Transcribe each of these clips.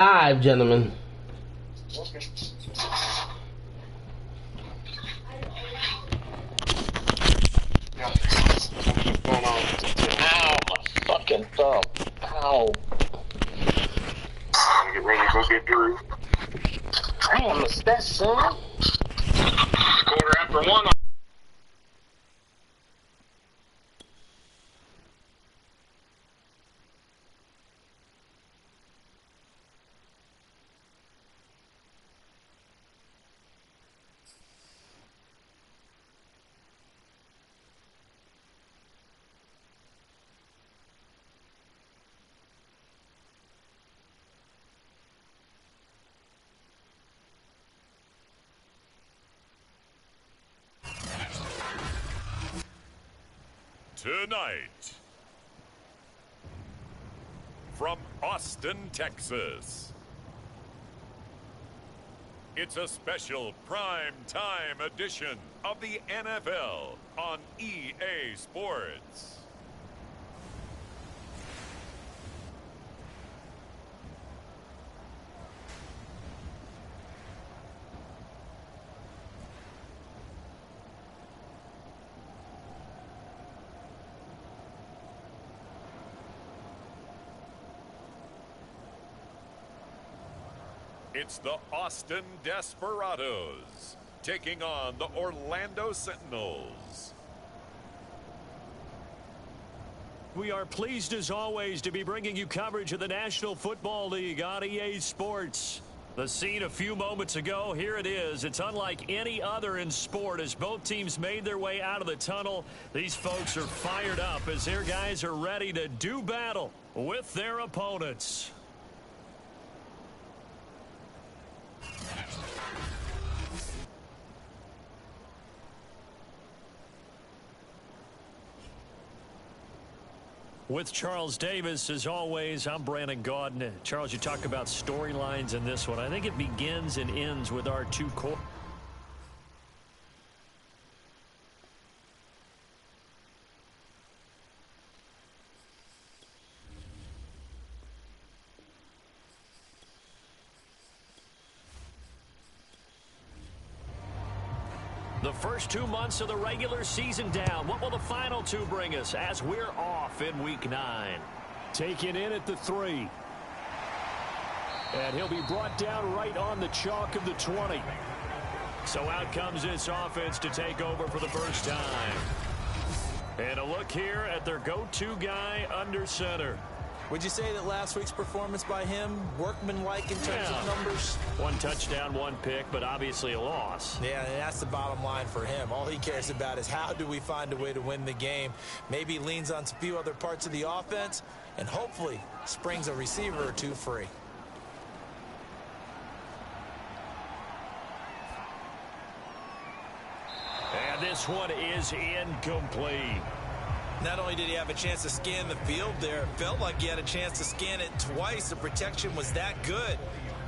Live, gentlemen. What's going on? Ow, my fucking thumb. Ow. Get ready to go get Drew. Damn, is that son? Quarter after one. Tonight, from Austin, Texas, it's a special prime time edition of the NFL on EA Sports. It's the Austin Desperados taking on the Orlando Sentinels. We are pleased as always to be bringing you coverage of the National Football League on EA Sports. The scene a few moments ago, here it is. It's unlike any other in sport as both teams made their way out of the tunnel. These folks are fired up as their guys are ready to do battle with their opponents. With Charles Davis, as always, I'm Brandon Gaudin. Charles, you talk about storylines in this one. I think it begins and ends with our two core. The first 2 months of the regular season down. What will the final two bring us as we're off in Week 9? Taken in at the 3. And he'll be brought down right on the chalk of the 20. So out comes this offense to take over for the first time. And a look here at their go-to guy under center. Would you say that last week's performance by him, workmanlike in terms of numbers? 1 touchdown, 1 pick, but obviously a loss. Yeah, and that's the bottom line for him. All he cares about is how do we find a way to win the game. Maybe leans on a few other parts of the offense, and hopefully springs a receiver or two free. And this one is incomplete. Not only did he have a chance to scan the field there, it felt like he had a chance to scan it twice. The protection was that good.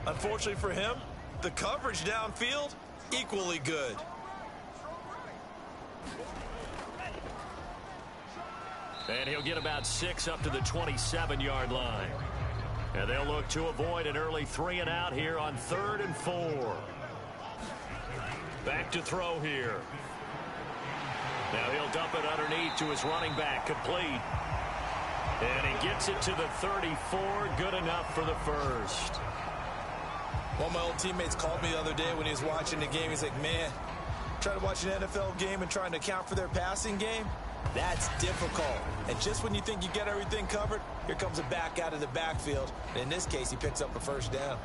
Unfortunately for him, the coverage downfield, equally good. And he'll get about 6 up to the 27-yard line. And they'll look to avoid an early 3 and out here on 3rd and 4. Back to throw here. Now he'll dump it underneath to his running back, complete. And he gets it to the 34, good enough for the first. One of my old teammates called me the other day when he was watching the game. He's like, man, trying to watch an NFL game and trying to account for their passing game, that's difficult. And just when you think you get everything covered, here comes a back out of the backfield. And in this case, he picks up a first down.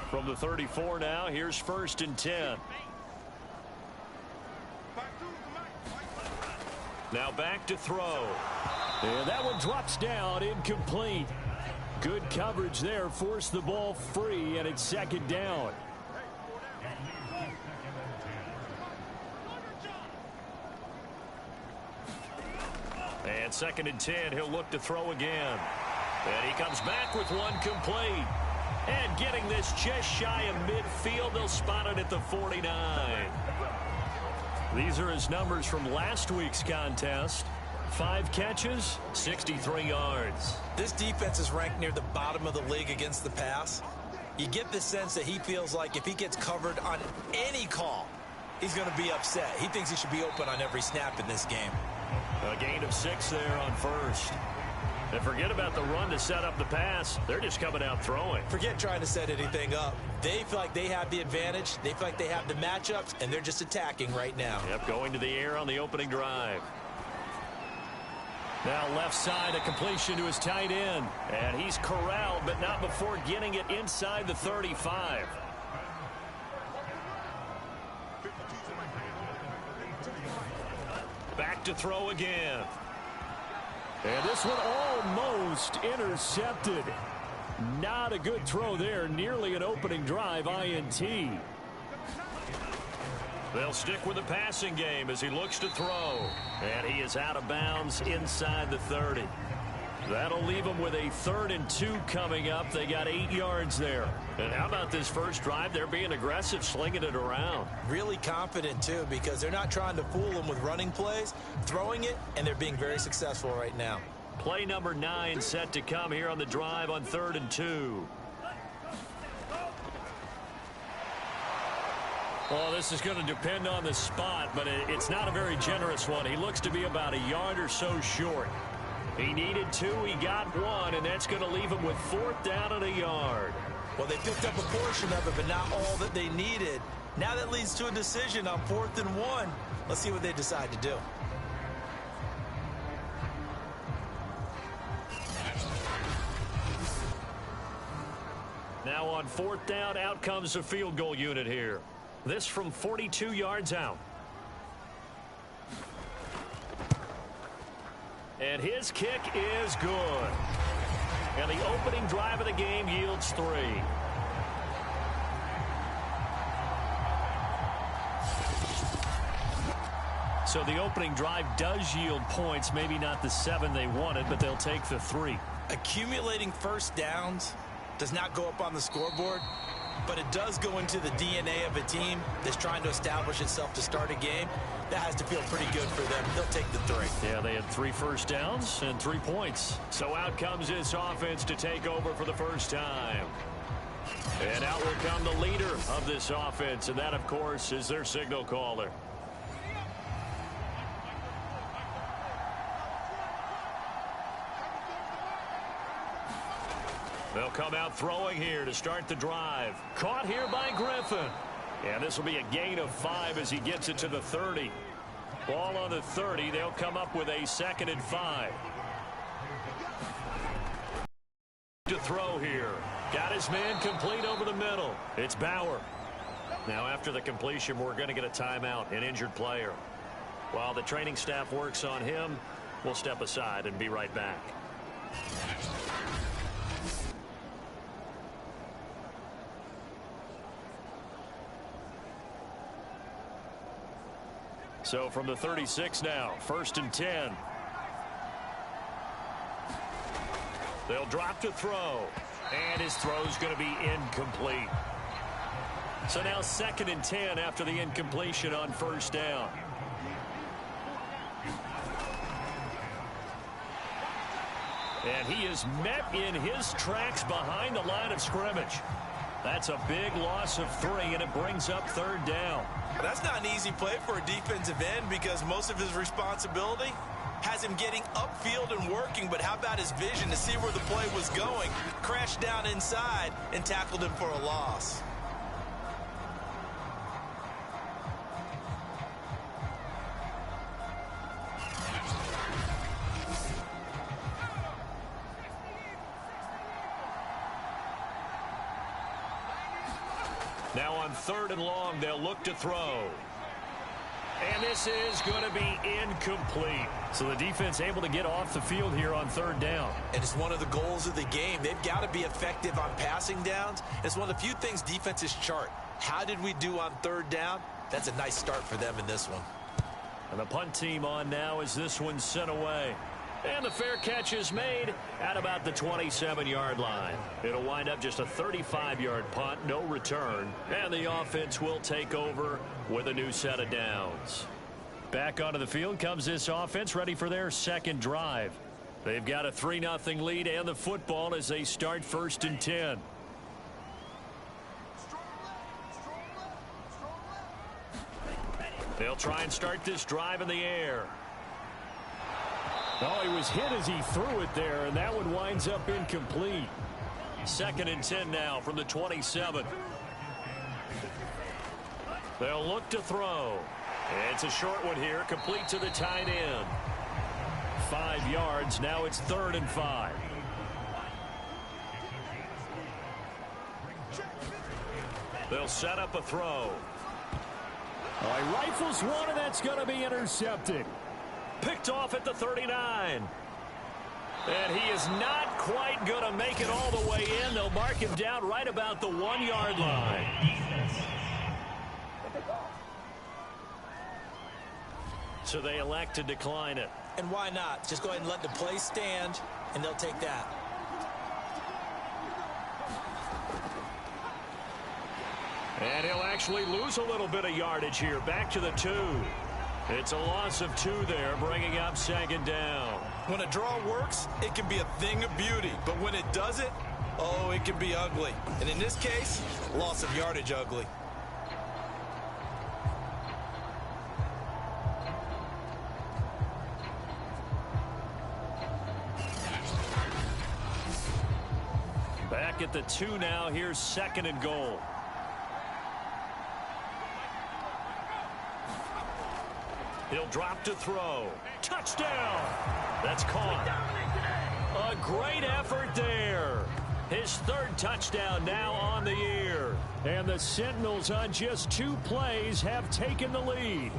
From the 34 now, here's 1st and 10. Now back to throw. And that one drops down, incomplete. Good coverage there, forced the ball free, and it's 2nd down. And 2nd and 10, he'll look to throw again. And he comes back with one complete. And getting this just shy of midfield, they'll spot it at the 49. These are his numbers from last week's contest. 5 catches, 63 yards. This defense is ranked near the bottom of the league against the pass. You get the sense that he feels like if he gets covered on any call, he's going to be upset. He thinks he should be open on every snap in this game. A gain of 6 there on first. And forget about the run to set up the pass. They're just coming out throwing. Forget trying to set anything up. They feel like they have the advantage. They feel like they have the matchups, and they're just attacking right now. Yep, going to the air on the opening drive. Now left side, a completion to his tight end. And he's corralled, but not before getting it inside the 35. Back to throw again. And this one almost intercepted. Not a good throw there. Nearly an opening drive INT. They'll stick with the passing game as he looks to throw. And he is out of bounds inside the 30. That'll leave them with a 3rd and 2 coming up. They got 8 yards there. And how about this first drive? They're being aggressive, slinging it around. Really confident, too, because they're not trying to fool them with running plays, throwing it, and they're being very successful right now. Play number 9 set to come here on the drive on 3rd and 2. Well, this is going to depend on the spot, but it's not a very generous one. He looks to be about a yard or so short. He needed 2, he got 1, and that's going to leave him with 4th down and a yard. Well, they picked up a portion of it, but not all that they needed. Now that leads to a decision on 4th and 1. Let's see what they decide to do. Now on 4th down, out comes the field goal unit here. This from 42 yards out. And his kick is good. And the opening drive of the game yields 3. So the opening drive does yield points, maybe not the 7 they wanted, but they'll take the 3. Accumulating first downs does not go up on the scoreboard, but it does go into the DNA of a team that's trying to establish itself to start a game. That has to feel pretty good for them. They'll take the 3. Yeah, they had 3 first downs and 3 points. So out comes this offense to take over for the first time. And out will come the leader of this offense, and that, of course, is their signal caller. They'll come out throwing here to start the drive. Caught here by Griffin. And this will be a gain of 5 as he gets it to the 30. Ball on the 30. They'll come up with a 2nd and 5. To throw here. Got his man complete over the middle. It's Bauer. Now after the completion, we're going to get a timeout, an injured player. While the training staff works on him, we'll step aside and be right back. So from the 36 now, 1st and 10. They'll drop to throw. And his throw's going to be incomplete. So now 2nd and 10 after the incompletion on 1st down. And he is met in his tracks behind the line of scrimmage. That's a big loss of 3, and it brings up 3rd down. That's not an easy play for a defensive end because most of his responsibility has him getting upfield and working, but how about his vision to see where the play was going, crashed down inside, and tackled him for a loss. Now on 3rd and long, they'll look to throw. And this is going to be incomplete. So the defense able to get off the field here on 3rd down. And it's one of the goals of the game. They've got to be effective on passing downs. It's one of the few things defenses chart. How did we do on 3rd down? That's a nice start for them in this one. And the punt team on now as this one's sent away. And the fair catch is made at about the 27-yard line. It'll wind up just a 35-yard punt, no return. And the offense will take over with a new set of downs. Back onto the field comes this offense, ready for their second drive. They've got a 3-0 lead and the football as they start 1st and 10. They'll try and start this drive in the air. Oh, he was hit as he threw it there, and that one winds up incomplete. 2nd and 10 now from the 27. They'll look to throw. It's a short one here, complete to the tight end. 5 yards, now it's 3rd and 5. They'll set up a throw. Oh, he rifles one, and that's going to be intercepted. Picked off at the 39. And he is not quite going to make it all the way in. They'll mark him down right about the 1-yard line. So they elect to decline it. And why not? Just go ahead and let the play stand, and they'll take that. And he'll actually lose a little bit of yardage here. Back to the 2. It's a loss of 2 there, bringing up 2nd down. When a draw works, it can be a thing of beauty. But when it doesn't, oh, it can be ugly. And in this case, loss of yardage ugly. Back at the 2 now. Here's 2nd and goal. He'll drop to throw. Touchdown! That's caught. A great effort there. His 3rd touchdown now on the year. And the Sentinels on just 2 plays have taken the lead.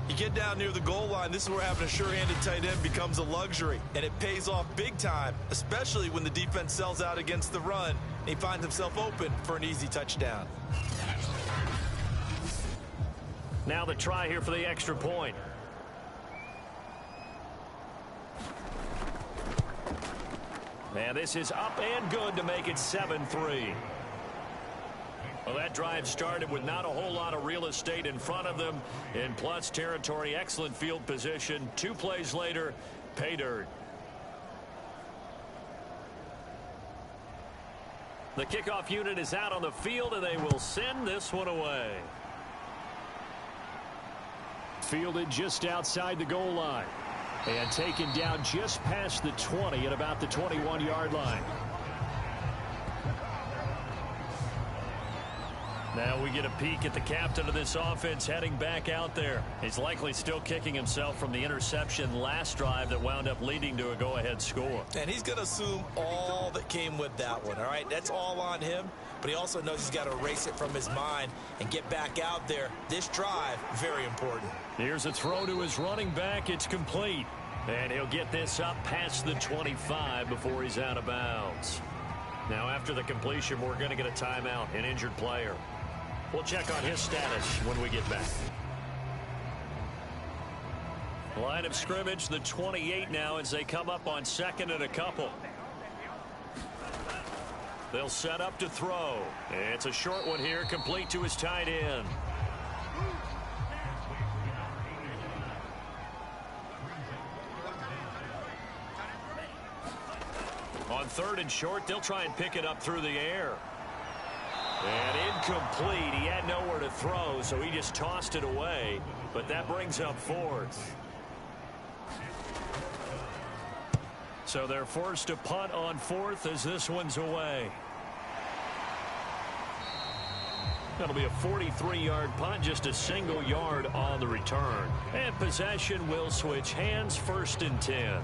You get down near the goal line, this is where having a sure-handed tight end becomes a luxury. And it pays off big time, especially when the defense sells out against the run. And he finds himself open for an easy touchdown. Now the try here for the extra point. And this is up and good to make it 7-3. Well, that drive started with not a whole lot of real estate in front of them. In plus territory, excellent field position. 2 plays later, pay dirt. The kickoff unit is out on the field, and they will send this one away. Fielded just outside the goal line. And taken down just past the 20 at about the 21-yard line. Now we get a peek at the captain of this offense heading back out there. He's likely still kicking himself from the interception last drive that wound up leading to a go-ahead score. And he's going to assume all that came with that one, all right? That's all on him. But he also knows he's got to erase it from his mind and get back out there. This drive, very important. Here's a throw to his running back. It's complete. And he'll get this up past the 25 before he's out of bounds. Now, after the completion, we're going to get a timeout, an injured player. We'll check on his status when we get back. Line of scrimmage, the 28 now as they come up on 2nd and a couple. They'll set up to throw. It's a short one here, complete to his tight end. On 3rd and short, they'll try and pick it up through the air. And incomplete. He had nowhere to throw, so he just tossed it away. But that brings up 4th. So they're forced to punt on 4th as this one's away. That'll be a 43-yard punt, just a single yard on the return. And possession will switch hands, 1st and 10.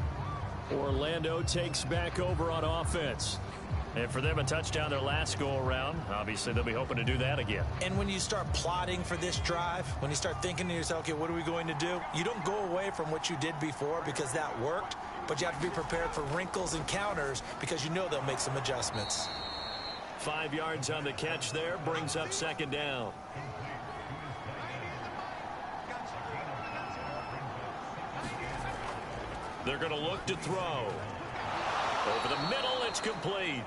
Orlando takes back over on offense. And for them, a touchdown their last go-around. Obviously, they'll be hoping to do that again. And when you start plotting for this drive, when you start thinking to yourself, okay, what are we going to do? You don't go away from what you did before because that worked, but you have to be prepared for wrinkles and counters because you know they'll make some adjustments. 5 yards on the catch there, brings up 2nd down. They're going to look to throw. Over the middle, it's complete.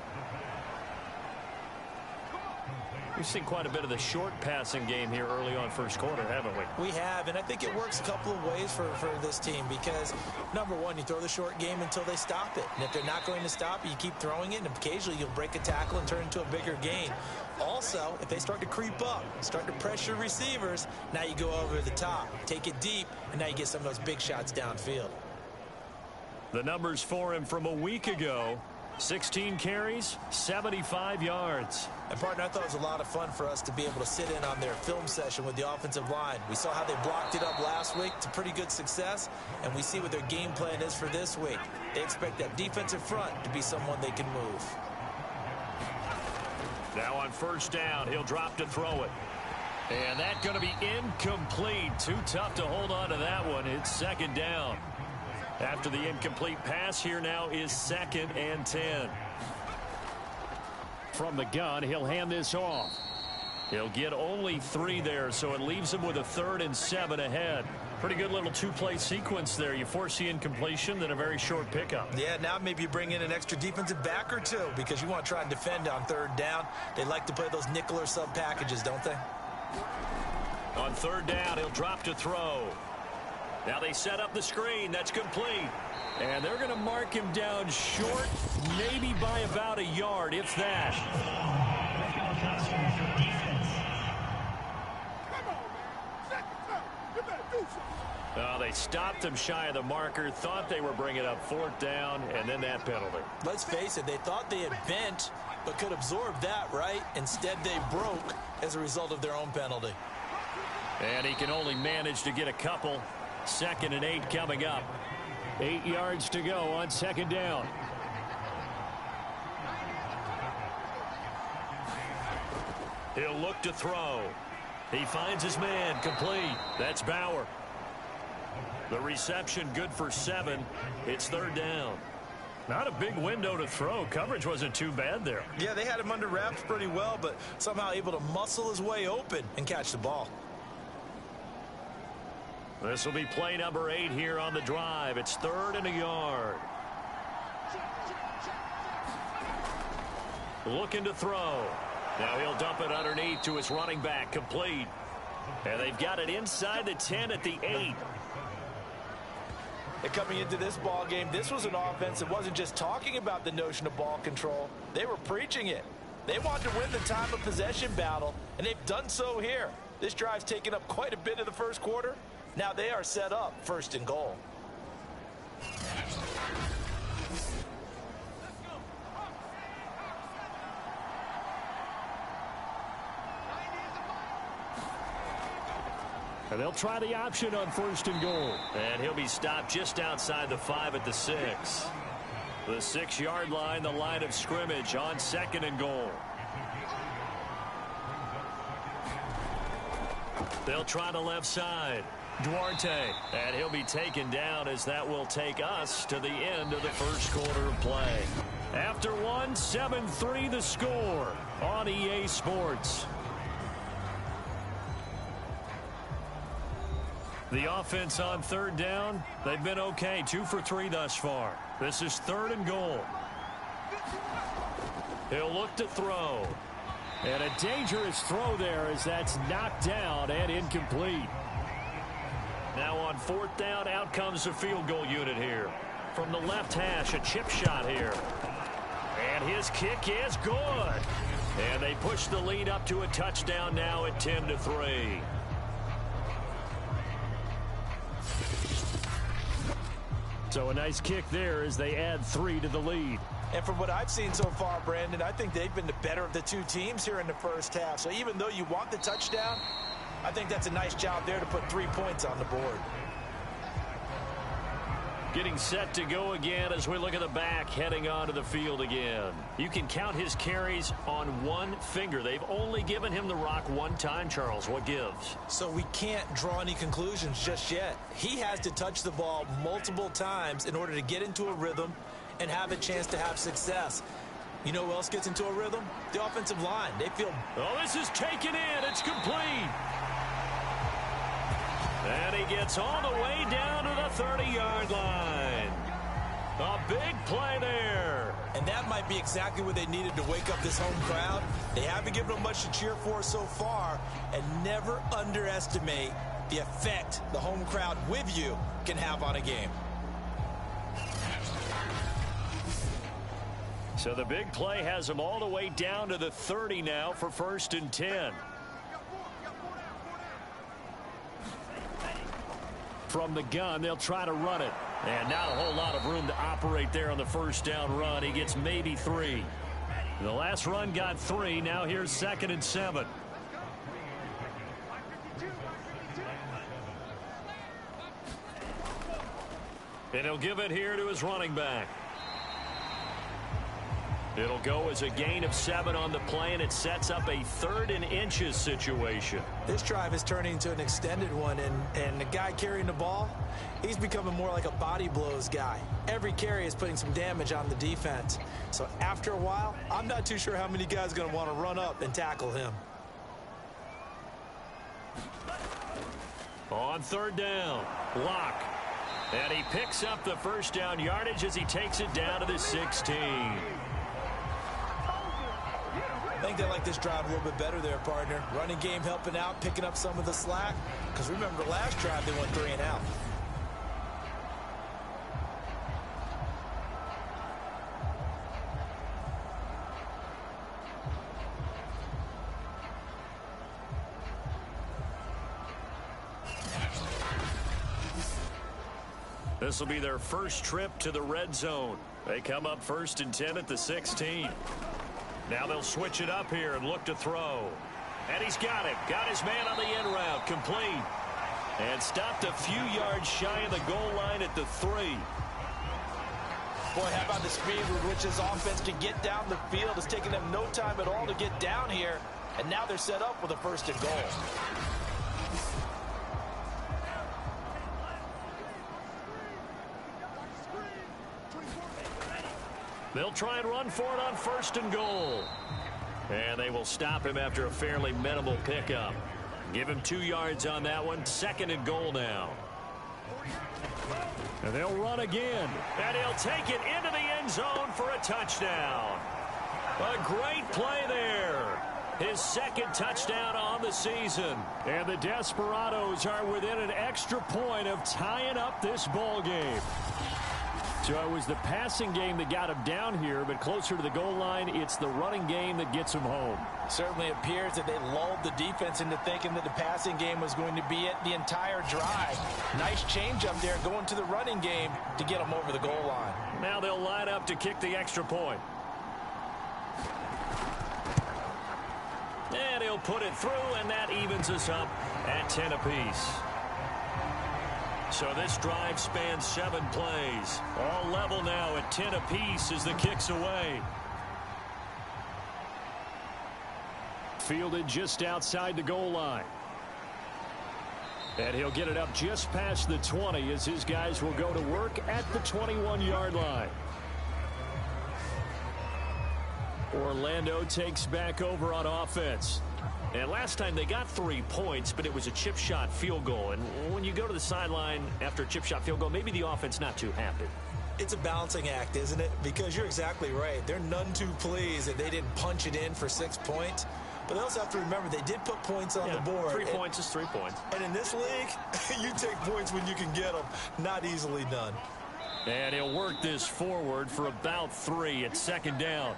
We've seen quite a bit of the short passing game here early on first quarter, haven't we? We have, and I think it works a couple of ways for this team because, number one, you throw the short game until they stop it. And if they're not going to stop it, you keep throwing it, and occasionally you'll break a tackle and turn into a bigger gain. Also, if they start to creep up, start to pressure receivers, now you go over the top, take it deep, and now you get some of those big shots downfield. The numbers for him from a week ago, 16 carries, 75 yards. And, partner, I thought it was a lot of fun for us to be able to sit in on their film session with the offensive line. We saw how they blocked it up last week to pretty good success, and we see what their game plan is for this week. They expect that defensive front to be someone they can move. Now on first down, he'll drop to throw it. And that's going to be incomplete. Too tough to hold on to that one. It's second down. After the incomplete pass, here now is 2nd and 10. From the gun, he'll hand this off. He'll get only 3 there, so it leaves him with a 3rd and 7 ahead. Pretty good little two-play sequence there. You force the incompletion, then a very short pickup. Yeah, now maybe you bring in an extra defensive back or two because you want to try and defend on 3rd down. They like to play those nickel or sub packages, don't they? On 3rd down, he'll drop to throw. Now they set up the screen. That's complete. And they're going to mark him down short, maybe by about a yard, if that. They stopped him shy of the marker, thought they were bringing up 4th down, and then that penalty. Let's face it, they thought they had bent, but could absorb that, right? Instead, they broke as a result of their own penalty. And he can only manage to get a couple. 2nd and 8 coming up. 8 yards to go on 2nd down. He'll look to throw. He finds his man, complete. That's Bauer. The reception good for 7. It's 3rd down. Not a big window to throw. Coverage wasn't too bad there. Yeah, they had him under wraps pretty well, but somehow able to muscle his way open and catch the ball. This will be play number 8 here on the drive. It's 3rd and a yard. Looking to throw. Now he'll dump it underneath to his running back, complete. And they've got it inside the 10 at the 8. And coming into this ball game, this was an offense that wasn't just talking about the notion of ball control. They were preaching it. They wanted to win the time of possession battle, and they've done so here. This drive's taken up quite a bit of the first quarter. Now they are set up 1st and goal. And they'll try the option on 1st and goal. And he'll be stopped just outside the 5 at the 6. The 6-yard line, the line of scrimmage on 2nd and goal. They'll try the left side. Duarte. And he'll be taken down as that will take us to the end of the first quarter of play. After 1, 7-3 the score on EA Sports. The offense on 3rd down, they've been okay. 2 for 3 thus far. This is 3rd and goal. He'll look to throw. And a dangerous throw there as that's knocked down and incomplete. Now on 4th down, out comes the field goal unit here. From the left hash, a chip shot here. And his kick is good. And they push the lead up to a touchdown now at 10-3. So a nice kick there as they add 3 to the lead. And from what I've seen so far, Brandon, I think they've been the better of the two teams here in the first half. So even though you want the touchdown, I think that's a nice job there to put 3 points on the board. Getting set to go again as we look at the back, heading onto the field again. You can count his carries on 1 finger. They've only given him the rock 1 time, Charles. What gives? So we can't draw any conclusions just yet. He has to touch the ball multiple times in order to get into a rhythm and have a chance to have success. You know who else gets into a rhythm? The offensive line. They feel... Oh, this is taken in. It's complete. And he gets all the way down to the 30-yard line. A big play there. And that might might be exactly what they needed to wake up this home crowd. They haven't given them much to cheer for so far, and never underestimate the effect the home crowd with you can have on a game. So the big play has them all the way down to the 30 now for 1st and 10. From the gun, they'll try to run it. And not a whole lot of room to operate there on the first down run. He gets maybe 3. The last run got 3. Now here's 2nd and 7. And he'll give it here to his running back. It'll go as a gain of 7 on the play, and it sets up a 3rd and inches situation. This drive is turning into an extended one, and the guy carrying the ball, he's becoming more like a body blows guy. Every carry is putting some damage on the defense. So after a while, I'm not too sure how many guys are going to want to run up and tackle him. On 3rd down, Locke. And he picks up the first down yardage as he takes it down to the 16. I think they like this drive a little bit better there, partner. Running game helping out, picking up some of the slack. Because remember, the last drive they went 3 and out. This will be their first trip to the red zone. They come up 1st and 10 at the 16. Now they'll switch it up here and look to throw. And he's got it. Got his man on the end route. Complete. And stopped a few yards shy of the goal line at the 3. Boy, how about the speed with which this offense can get down the field? It's taking them no time at all to get down here. And now they're set up with a 1st and goal. They'll try and run for it on 1st and goal. And they will stop him after a fairly minimal pickup. Give him 2 yards on that one. 2nd and goal now. And they'll run again. And he'll take it into the end zone for a touchdown. A great play there. His 2nd touchdown on the season. And the Desperados are within an extra point of tying up this ball game. So it was the passing game that got him down here, but closer to the goal line, it's the running game that gets him home. Certainly appears that they lulled the defense into thinking that the passing game was going to be it the entire drive. Nice change up there going to the running game to get them over the goal line. Now they'll line up to kick the extra point. And he'll put it through, and that evens us up at 10 apiece. So this drive spans 7 plays. All level now at 10 apiece as the kick's away. Fielded just outside the goal line. And he'll get it up just past the 20 as his guys will go to work at the 21-yard line. Orlando takes back over on offense. And last time they got 3 points, but it was a chip shot field goal. And when you go to the sideline after a chip shot field goal, maybe the offense not too happy. It's a balancing act, isn't it? Because you're exactly right. They're none too pleased that they didn't punch it in for 6 points. But they also have to remember they did put points on the board. 3 points is 3 points. And in this league, you take points when you can get them. Not easily done. And he'll work this forward for about 3 at 2nd down.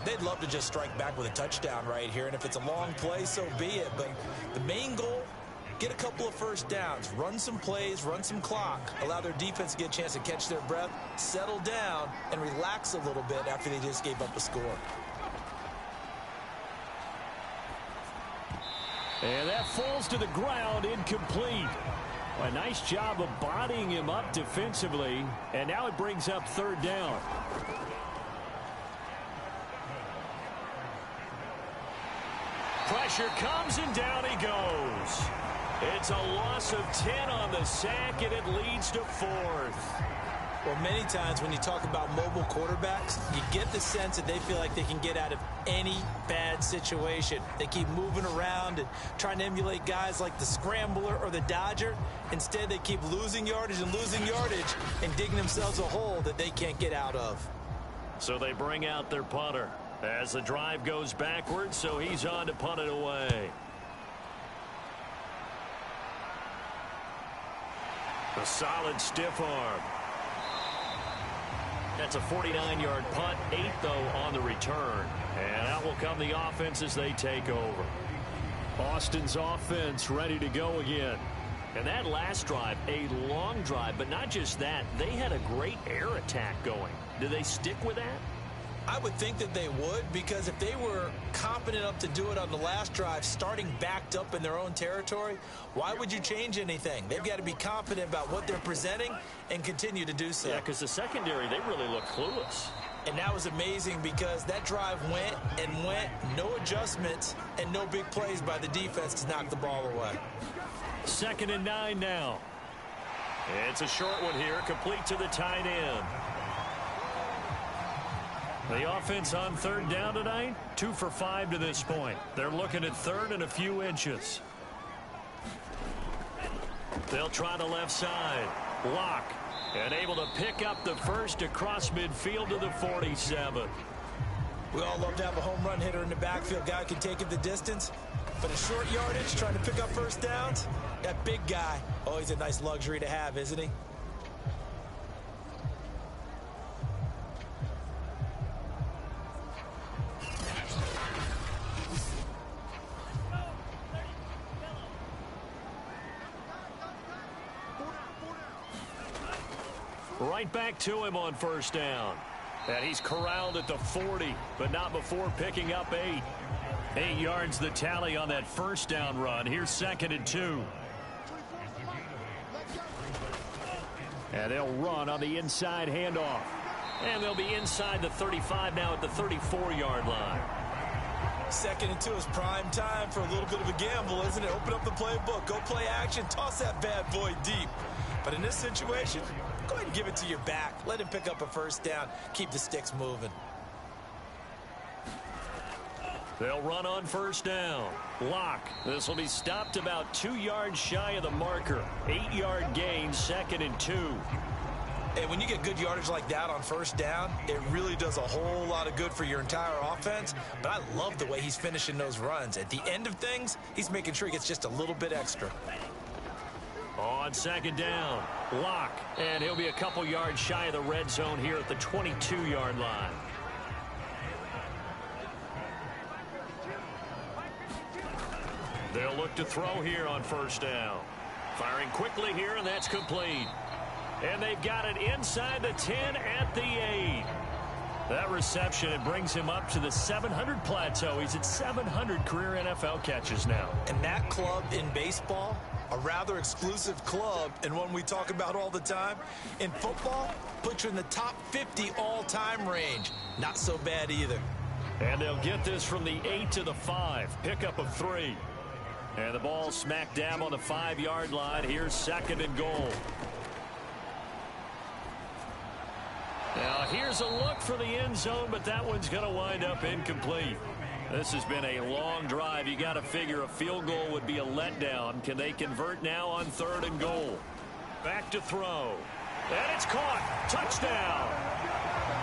They'd love to just strike back with a touchdown right here, and if it's a long play, so be it. But the main goal, get a couple of first downs, run some plays, run some clock, allow their defense to get a chance to catch their breath, settle down, and relax a little bit after they just gave up a score. And that falls to the ground, incomplete. A nice job of bodying him up defensively, and now it brings up 3rd down. Pressure comes, and down he goes. It's a loss of 10 on the sack, and it leads to 4th. Well, many times when you talk about mobile quarterbacks, you get the sense that they feel like they can get out of any bad situation. They keep moving around and trying to emulate guys like the Scrambler or the Dodger. Instead, they keep losing yardage and digging themselves a hole that they can't get out of. So they bring out their punter as the drive goes backwards, so he's on to punt it away. A solid stiff arm. That's a 49-yard punt, 8 though on the return. And out will come the offense as they take over. Austin's offense ready to go again. And that last drive, a long drive, but not just that. They had a great air attack going. Do they stick with that? I would think that they would, because if they were confident enough to do it on the last drive, starting backed up in their own territory, why would you change anything? They've got to be confident about what they're presenting and continue to do so. Yeah, because the secondary, they really look clueless. And that was amazing because that drive went and went, no adjustments, and no big plays by the defense to knock the ball away. 2nd and 9 now. It's a short one here, complete to the tight end. The offense on 3rd down tonight, 2 for 5 to this point. They're looking at 3rd and a few inches. They'll try the left side. Block. And able to pick up the first across midfield to the 47. We all love to have a home run hitter in the backfield. Guy can take it the distance. But a short yardage, trying to pick up first downs, that big guy, always a nice luxury to have, isn't he? Right back to him on 1st down. And he's corralled at the 40, but not before picking up 8. 8 yards the tally on that 1st down run. Here's 2nd and 2. And they'll run on the inside handoff. And they'll be inside the 35 now at the 34-yard line. 2nd and 2 is prime time for a little bit of a gamble, isn't it? Open up the playbook, go play action, toss that bad boy deep. But in this situation, go ahead and give it to your back. Let him pick up a first down. Keep the sticks moving. They'll run on 1st down. Lock. This will be stopped about 2 yards shy of the marker. 8-yard gain, 2nd and 2. And when you get good yardage like that on 1st down, it really does a whole lot of good for your entire offense. But I love the way he's finishing those runs. At the end of things, he's making sure he gets just a little bit extra. On 2nd down, Lock. And he'll be a couple yards shy of the red zone here at the 22-yard line. They'll look to throw here on 1st down. Firing quickly here, and that's complete. And they've got it inside the 10 at the 8. That reception, it brings him up to the 700 plateau. He's at 700 career NFL catches now. And that club in baseball, a rather exclusive club and one we talk about all the time. In football, puts you in the top 50 all-time range. Not so bad either. And they'll get this from the 8 to the 5. Pickup of 3. And the ball smack dab on the 5-yard line. Here's 2nd and goal. Now here's a look for the end zone, but that one's going to wind up incomplete. This has been a long drive. You got to figure a field goal would be a letdown. Can they convert now on 3rd and goal? Back to throw. And it's caught. Touchdown.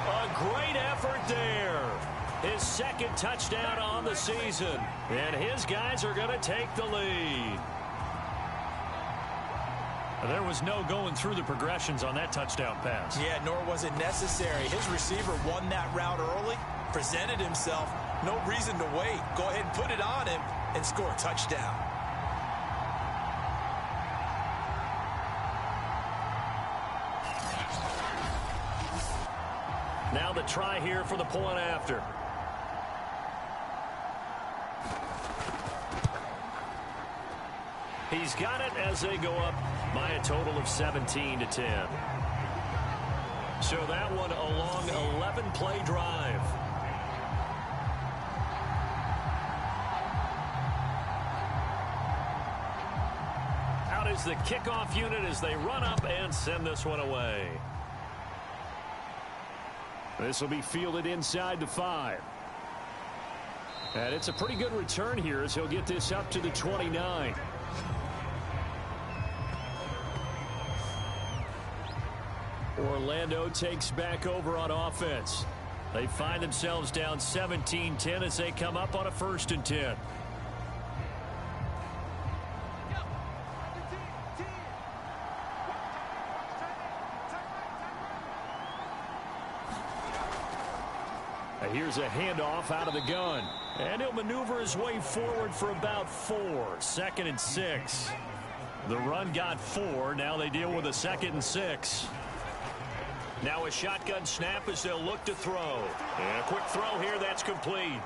A great effort there. His 2nd touchdown on the season. And his guys are going to take the lead. There was no going through the progressions on that touchdown pass. Yeah, nor was it necessary. His receiver won that route early, presented himself. No reason to wait. Go ahead and put it on him and score a touchdown. Now the try here for the point after. He's got it as they go up by a total of 17 to 10. So that one a long 11-play drive. Out is the kickoff unit as they run up and send this one away. This will be fielded inside the 5. And it's a pretty good return here as he'll get this up to the 29. Orlando takes back over on offense. They find themselves down 17-10 as they come up on a 1st and 10. Here's a handoff out of the gun. And he'll maneuver his way forward for about 4. 2nd and 6. The run got 4. Now they deal with a 2nd and 6. Now a shotgun snap as they'll look to throw. And a quick throw here, that's complete.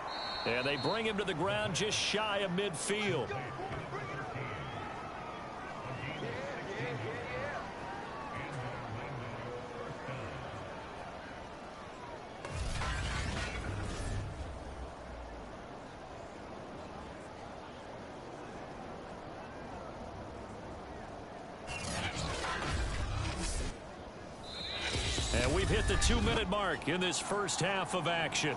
And they bring him to the ground just shy of midfield. And we've hit the 2-minute mark in this first half of action.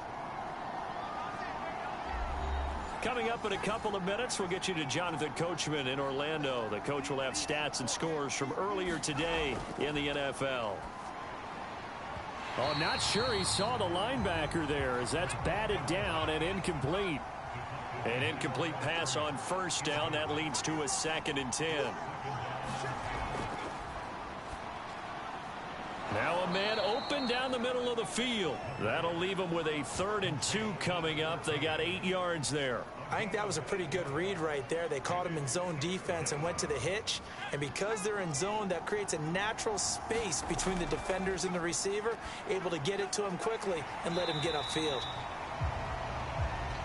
Coming up in a couple of minutes, we'll get you to Jonathan Coachman in Orlando. The coach will have stats and scores from earlier today in the NFL. Oh, not sure he saw the linebacker there as that's batted down and incomplete. An incomplete pass on 1st down. That leads to a 2nd and 10. Now a man open down the middle of the field. That'll leave them with a 3rd and 2 coming up. They got 8 yards there. I think that was a pretty good read right there. They caught him in zone defense and went to the hitch. And because they're in zone, that creates a natural space between the defenders and the receiver, able to get it to him quickly and let him get upfield.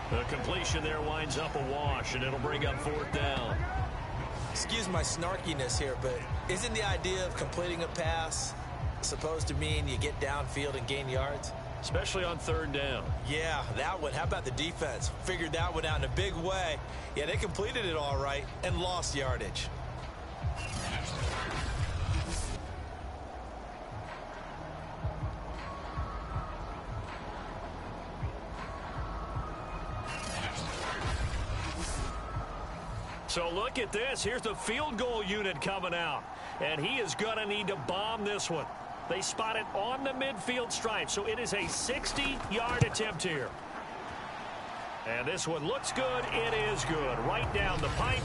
The completion there winds up a wash, and it'll bring up 4th down. Excuse my snarkiness here, but isn't the idea of completing a pass supposed to mean you get downfield and gain yards? Especially on 3rd down. Yeah, that one. How about the defense? Figured that one out in a big way. Yeah, they completed it all right and lost yardage. So look at this. Here's the field goal unit coming out. And he is going to need to bomb this one. They spot it on the midfield stripe, so it is a 60-yard attempt here. And this one looks good. It is good. Right down the pipe.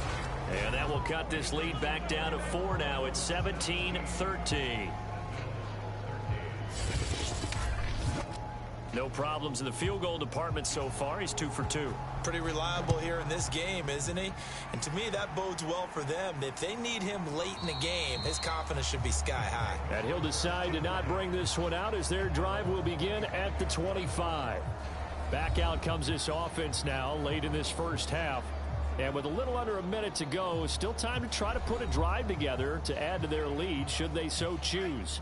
And that will cut this lead back down to 4 now. It's 17-13. No problems in the field goal department so far. He's 2 for 2. Pretty reliable here in this game, isn't he? And to me, that bodes well for them. If they need him late in the game, his confidence should be sky high. And he'll decide to not bring this one out as their drive will begin at the 25. Back out comes this offense now late in this first half. And with a little under a minute to go, still time to try to put a drive together to add to their lead should they so choose.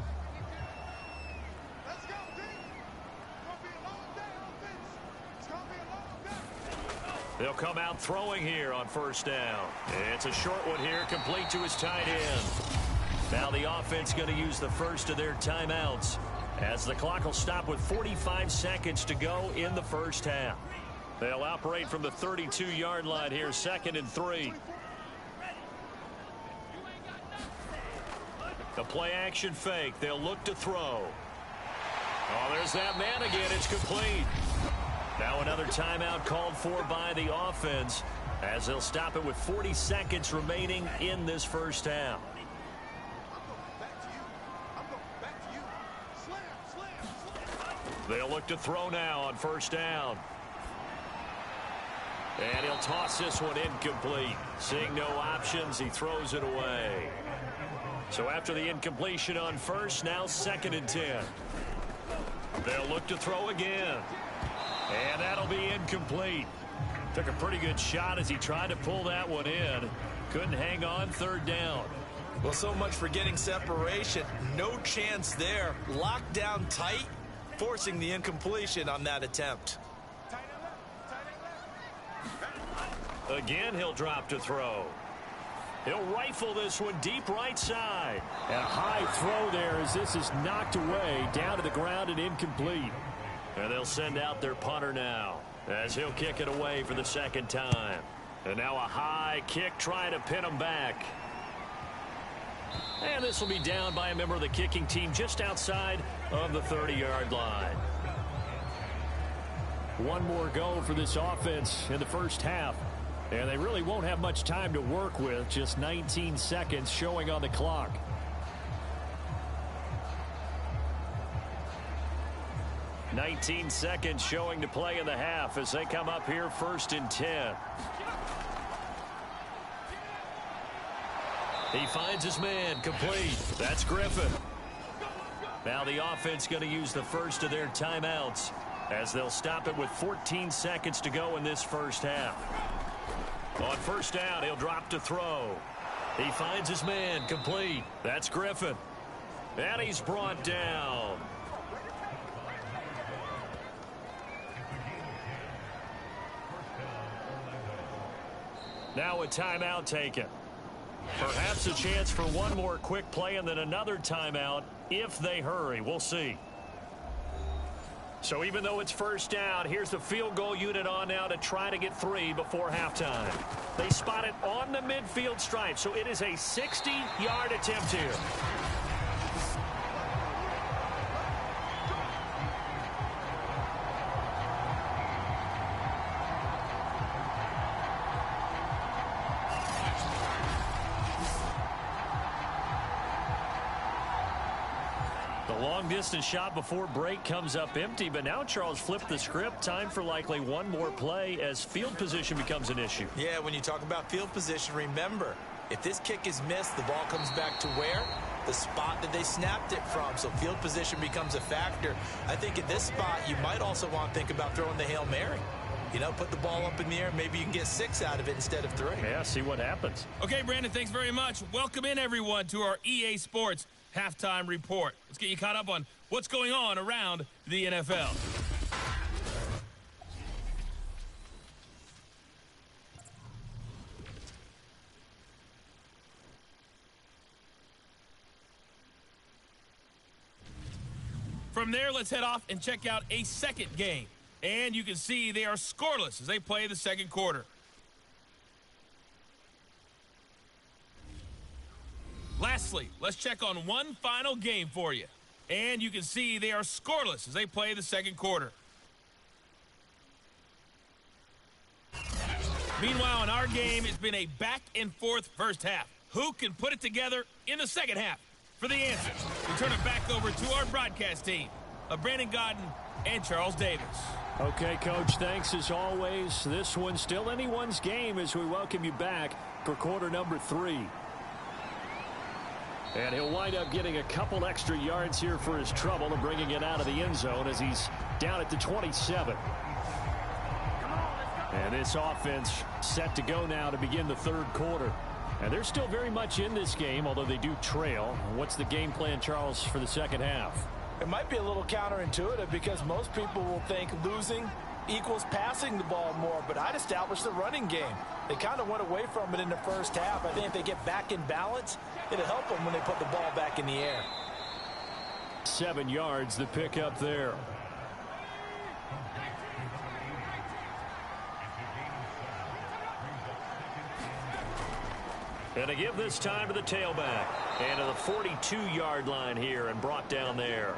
They'll come out throwing here on 1st down. It's a short one here, complete to his tight end. Now the offense going to use the first of their timeouts as the clock will stop with 45 seconds to go in the first half. They'll operate from the 32-yard line here, 2nd and 3. The play action fake. They'll look to throw. Oh, there's that man again. It's complete. Now another timeout called for by the offense as they'll stop it with 40 seconds remaining in this first half. They'll look to throw now on 1st down. And he'll toss this one incomplete. Seeing no options, he throws it away. So after the incompletion on 1st, now 2nd and 10. They'll look to throw again. And that'll be incomplete. Took a pretty good shot as he tried to pull that one in. Couldn't hang on 3rd down. Well, so much for getting separation. No chance there. Locked down tight, forcing the incompletion on that attempt. Again, he'll drop to throw. He'll rifle this one deep right side. And a high throw there as this is knocked away down to the ground and incomplete. And they'll send out their punter now as he'll kick it away for the 2nd time. And now a high kick trying to pin him back. And this will be down by a member of the kicking team just outside of the 30-yard line. One more go for this offense in the first half. And they really won't have much time to work with. Just 19 seconds showing on the clock. "19 seconds showing to play in the half as they come up here 1st and 10. He finds his man complete. That's Griffin. Now the offense going to use the first of their timeouts as they'll stop it with 14 seconds to go in this first half. On first down, he'll drop to throw. He finds his man complete. That's Griffin. And he's brought down. Now a timeout taken. Perhaps a chance for one more quick play and then another timeout if they hurry. We'll see. So even though it's first down, here's the field goal unit on now to try to get 3 before halftime. They spot it on the midfield stripe, so it is a 60-yard attempt here. Long-distance shot before break comes up empty, but now Charles flipped the script. Time for likely one more play as field position becomes an issue. Yeah, when you talk about field position, remember, if this kick is missed, the ball comes back to where? The spot that they snapped it from. So field position becomes a factor. I think at this spot, you might also want to think about throwing the Hail Mary. You know, put the ball up in the air. Maybe you can get 6 out of it instead of 3. Yeah, see what happens. Okay, Brandon, thanks very much. Welcome in, everyone, to our EA Sports Halftime Report. Let's get you caught up on what's going on around the NFL. From there, let's head off and check out a second game. And you can see they are scoreless as they play the second quarter. Lastly, let's check on one final game for you. And you can see they are scoreless as they play the second quarter. Meanwhile, in our game, it's been a back-and-forth first half. Who can put it together in the second half? For the answer, we turn it back over to our broadcast team of Brandon Godden and Charles Davis. Okay, Coach, thanks as always. This one's still anyone's game as we welcome you back for quarter number 3. And he'll wind up getting a couple extra yards here for his trouble and bringing it out of the end zone as he's down at the 27. And this offense set to go now to begin the third quarter. And they're still very much in this game, although they do trail. What's the game plan, Charles, for the second half? It might be a little counterintuitive because most people will think losing equals passing the ball more, but I'd establish the running game. They kind of went away from it in the first half. I think if they get back in balance, it'll help them when they put the ball back in the air. 7 yards, the pickup there. And to give this time to the tailback. And to the 42-yard line here and brought down there.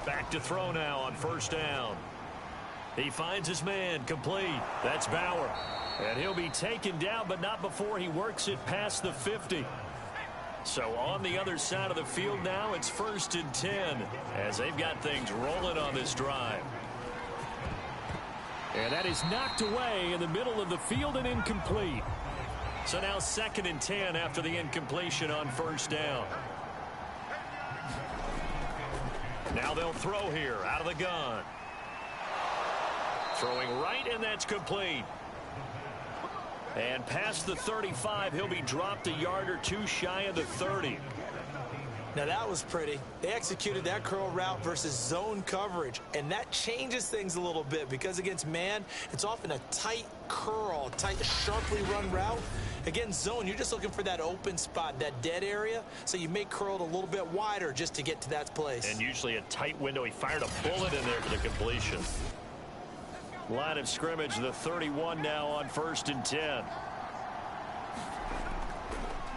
Back to throw now on first down. He finds his man complete. That's Bauer. And he'll be taken down, but not before he works it past the 50. So on the other side of the field now, it's 1st and 10 as they've got things rolling on this drive. And that is knocked away in the middle of the field and incomplete. So now 2nd and 10 after the incompletion on first down. Now they'll throw here out of the gun. Throwing right, and that's complete. And past the 35, he'll be dropped a yard or 2 shy of the 30. Now that was pretty. They executed that curl route versus zone coverage, and that changes things a little bit because against man, it's often a tight curl, tight, sharply run route. Against zone, you're just looking for that open spot, that dead area, so you may curl it a little bit wider just to get to that place. And usually a tight window. He fired a bullet in there for the completion. Line of scrimmage, the 31 now on 1st and 10.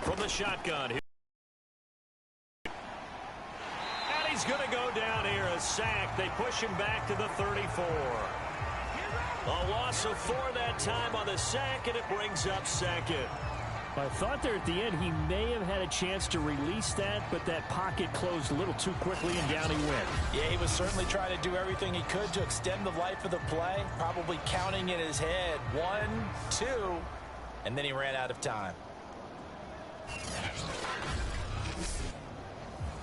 From the shotgun. He's going to go down here, a sack. They push him back to the 34. A loss of 4 that time on the sack, and it brings up second. I thought there at the end he may have had a chance to release that, but that pocket closed a little too quickly, and down he went. Yeah, he was certainly trying to do everything he could to extend the life of the play, probably counting in his head 1, 2, and then he ran out of time.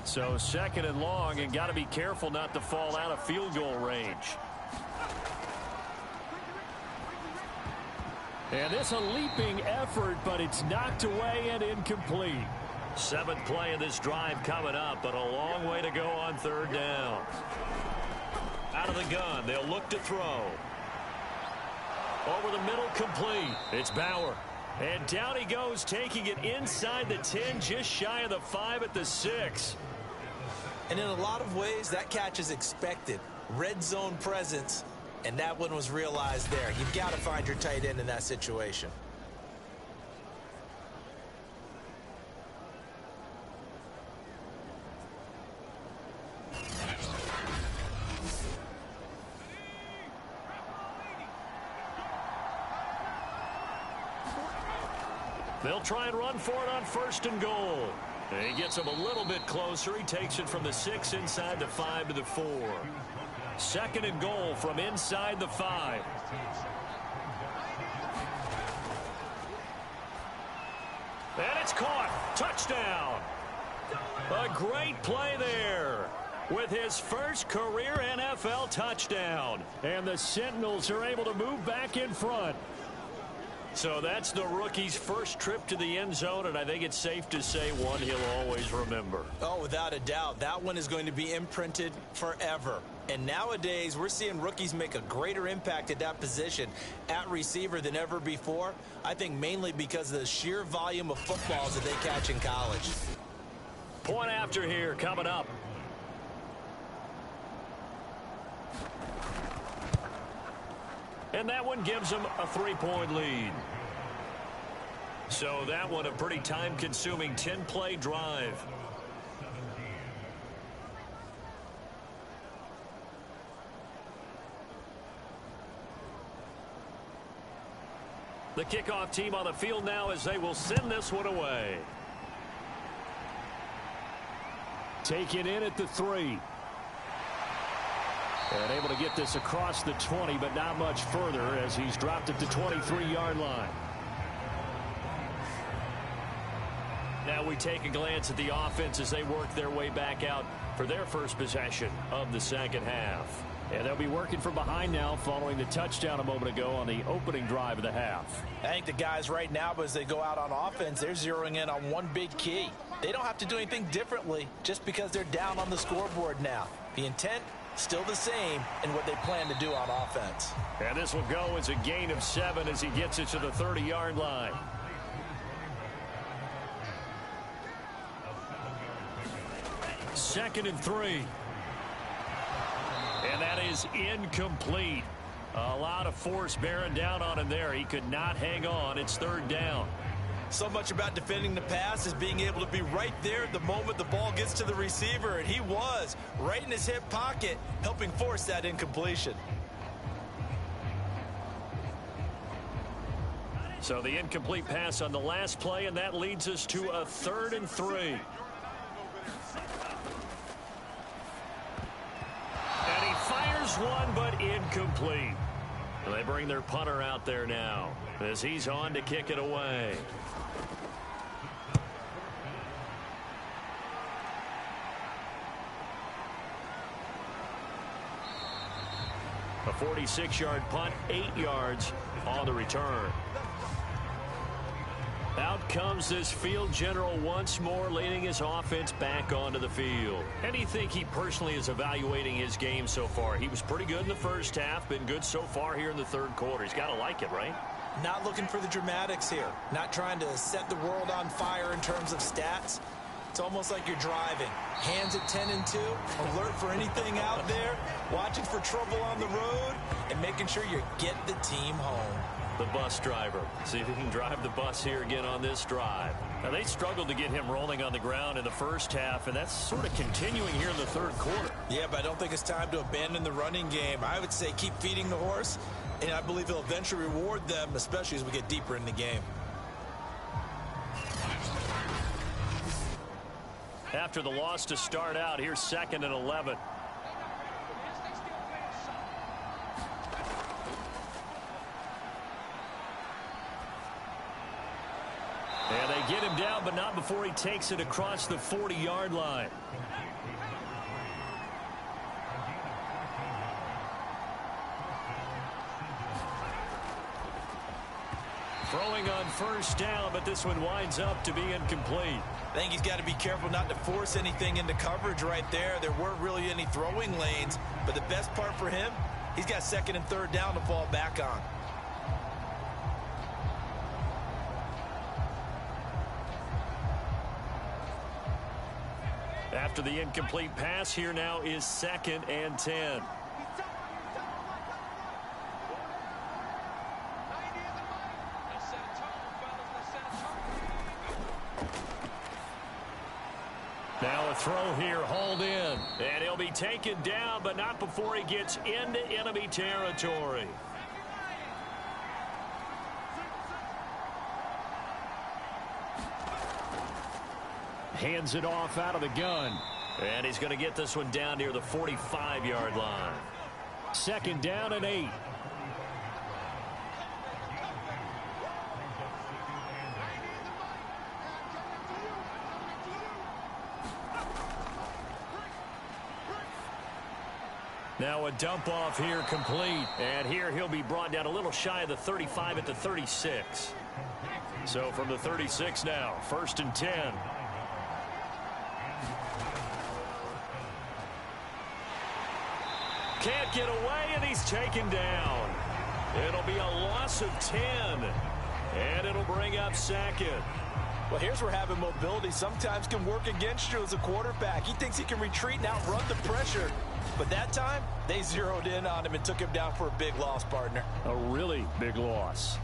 So second and long, and got to be careful not to fall out of field goal range. And this a leaping effort, but it's knocked away and incomplete. 7th play of this drive coming up, but a long way to go on 3rd down. Out of the gun, they'll look to throw. Over the middle, complete. It's Bauer. And down he goes, taking it inside the 10, just shy of the 5 at the 6. And in a lot of ways, that catch is expected. Red zone presence. And that one was realized there. You've got to find your tight end in that situation. They'll try and run for it on 1st and goal. And he gets him a little bit closer. He takes it from the 6 inside the 5 to the 4. 2nd and goal from inside the 5. And it's caught. Touchdown. A great play there with his first career NFL touchdown. And the Sentinels are able to move back in front. So that's the rookie's first trip to the end zone, and I think it's safe to say one he'll always remember. Oh, without a doubt. That one is going to be imprinted forever. And nowadays, we're seeing rookies make a greater impact at that position at receiver than ever before. I think mainly because of the sheer volume of footballs that they catch in college. Point after here coming up. And that one gives them a 3-point lead. So that one a pretty time-consuming 10-play drive. The kickoff team on the field now as they will send this one away. Taken in at the 3. And able to get this across the 20, but not much further as he's dropped it to 23-yard line. Now we take a glance at the offense as they work their way back out for their first possession of the second half. And they'll be working from behind now following the touchdown a moment ago on the opening drive of the half. I think the guys right now, as they go out on offense, they're zeroing in on one big key. They don't have to do anything differently just because they're down on the scoreboard now. The intent still the same in what they plan to do on offense. And this will go as a gain of 7 as he gets it to the 30-yard line. Second and 3. And that is incomplete. A lot of force bearing down on him there. He could not hang on. It's 3rd down. So much about defending the pass is being able to be right there at the moment the ball gets to the receiver, and he was right in his hip pocket, helping force that incompletion. So the incomplete pass on the last play, and that leads us to a 3rd and 3. And he fires one, but incomplete. And they bring their punter out there now as he's on to kick it away. A 46-yard punt, 8 yards on the return. Out comes this field general once more, leading his offense back onto the field. And you think he personally is evaluating his game so far? He was pretty good in the first half, been good so far here in the 3rd quarter. He's got to like it, right? Not looking for the dramatics here. Not trying to set the world on fire in terms of stats. It's almost like you're driving. Hands at 10 and 2, alert for anything out there, watching for trouble on the road, and making sure you get the team home. the bus driver. See if he can drive the bus here again on this drive. Now, they struggled to get him rolling on the ground in the first half, and that's sort of continuing here in the third quarter. Yeah, but I don't think it's time to abandon the running game. I would say keep feeding the horse, and I believe he'll eventually reward them, especially as we get deeper in the game. After the loss to start out, here's 2nd and 11. And they get him down, but not before he takes it across the 40-yard line. Throwing on first down, but this one winds up to be incomplete. I think he's got to be careful not to force anything into coverage right there. There weren't really any throwing lanes, but the best part for him, he's got 2nd and 3rd down to fall back on. After the incomplete pass, here now is 2nd and 10. Now a throw here, hauled in. And he'll be taken down, but not before he gets into enemy territory. Hands it off out of the gun. And he's going to get this one down near the 45-yard line. 2nd down and 8. Now a dump off here complete. And here he'll be brought down a little shy of the 35 at the 36. So from the 36 now, 1st and 10. Can't get away, and he's taken down. It'll be a loss of 10. And it'll bring up 2nd. Well, here's where having mobility sometimes can work against you as a quarterback. He thinks he can retreat and outrun the pressure. But that time, they zeroed in on him and took him down for a big loss, partner. A really big loss.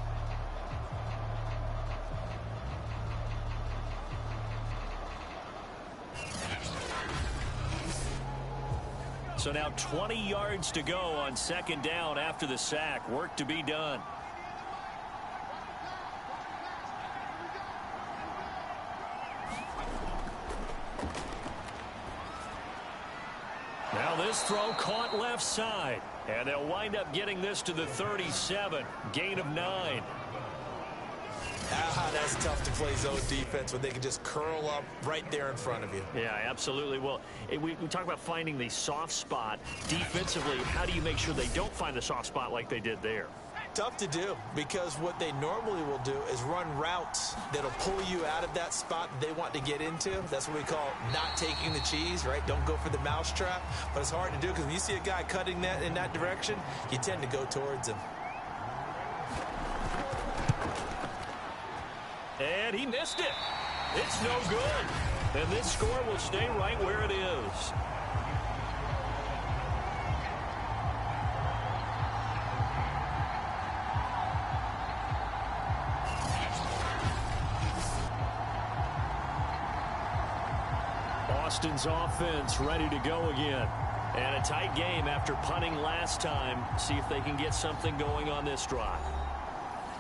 So now 20 yards to go on 2nd down after the sack. Work to be done. Now this throw caught left side. And they'll wind up getting this to the 37. Gain of 9. That's tough to play zone defense when they can just curl up right there in front of you. Yeah, absolutely. Well, we talk about finding the soft spot. Defensively, how do you make sure they don't find the soft spot like they did there? Tough to do, because what they normally will do is run routes that'll pull you out of that spot they want to get into. That's what we call not taking the cheese, right? Don't go for the mousetrap. But it's hard to do because when you see a guy cutting that in that direction, you tend to go towards him. And he missed it. It's no good. And this score will stay right where it is. Austin's offense ready to go again. And a tight game after punting last time. See if they can get something going on this drive.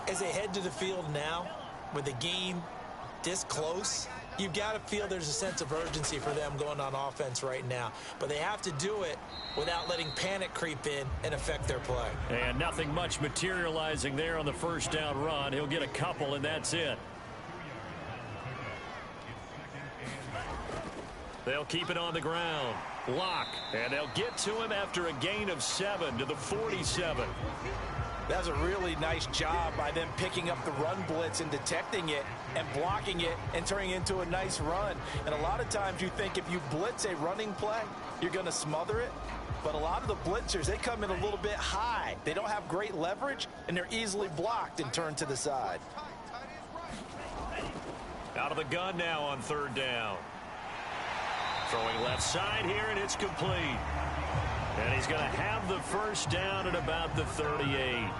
As they head to the field now, with the game this close, you've got to feel there's a sense of urgency for them going on offense right now. But they have to do it without letting panic creep in and affect their play. And nothing much materializing there on the first down run. He'll get a couple, and that's it. They'll keep it on the ground. Lock. And they'll get to him after a gain of 7 to the 47. That was a really nice job by them picking up the run blitz and detecting it and blocking it and turning it into a nice run. And a lot of times you think if you blitz a running play, you're going to smother it. But a lot of the blitzers, they come in a little bit high. They don't have great leverage, and they're easily blocked and turned to the side. Out of the gun now on 3rd down. Throwing left side here, and it's complete. And he's going to have the first down at about the 38.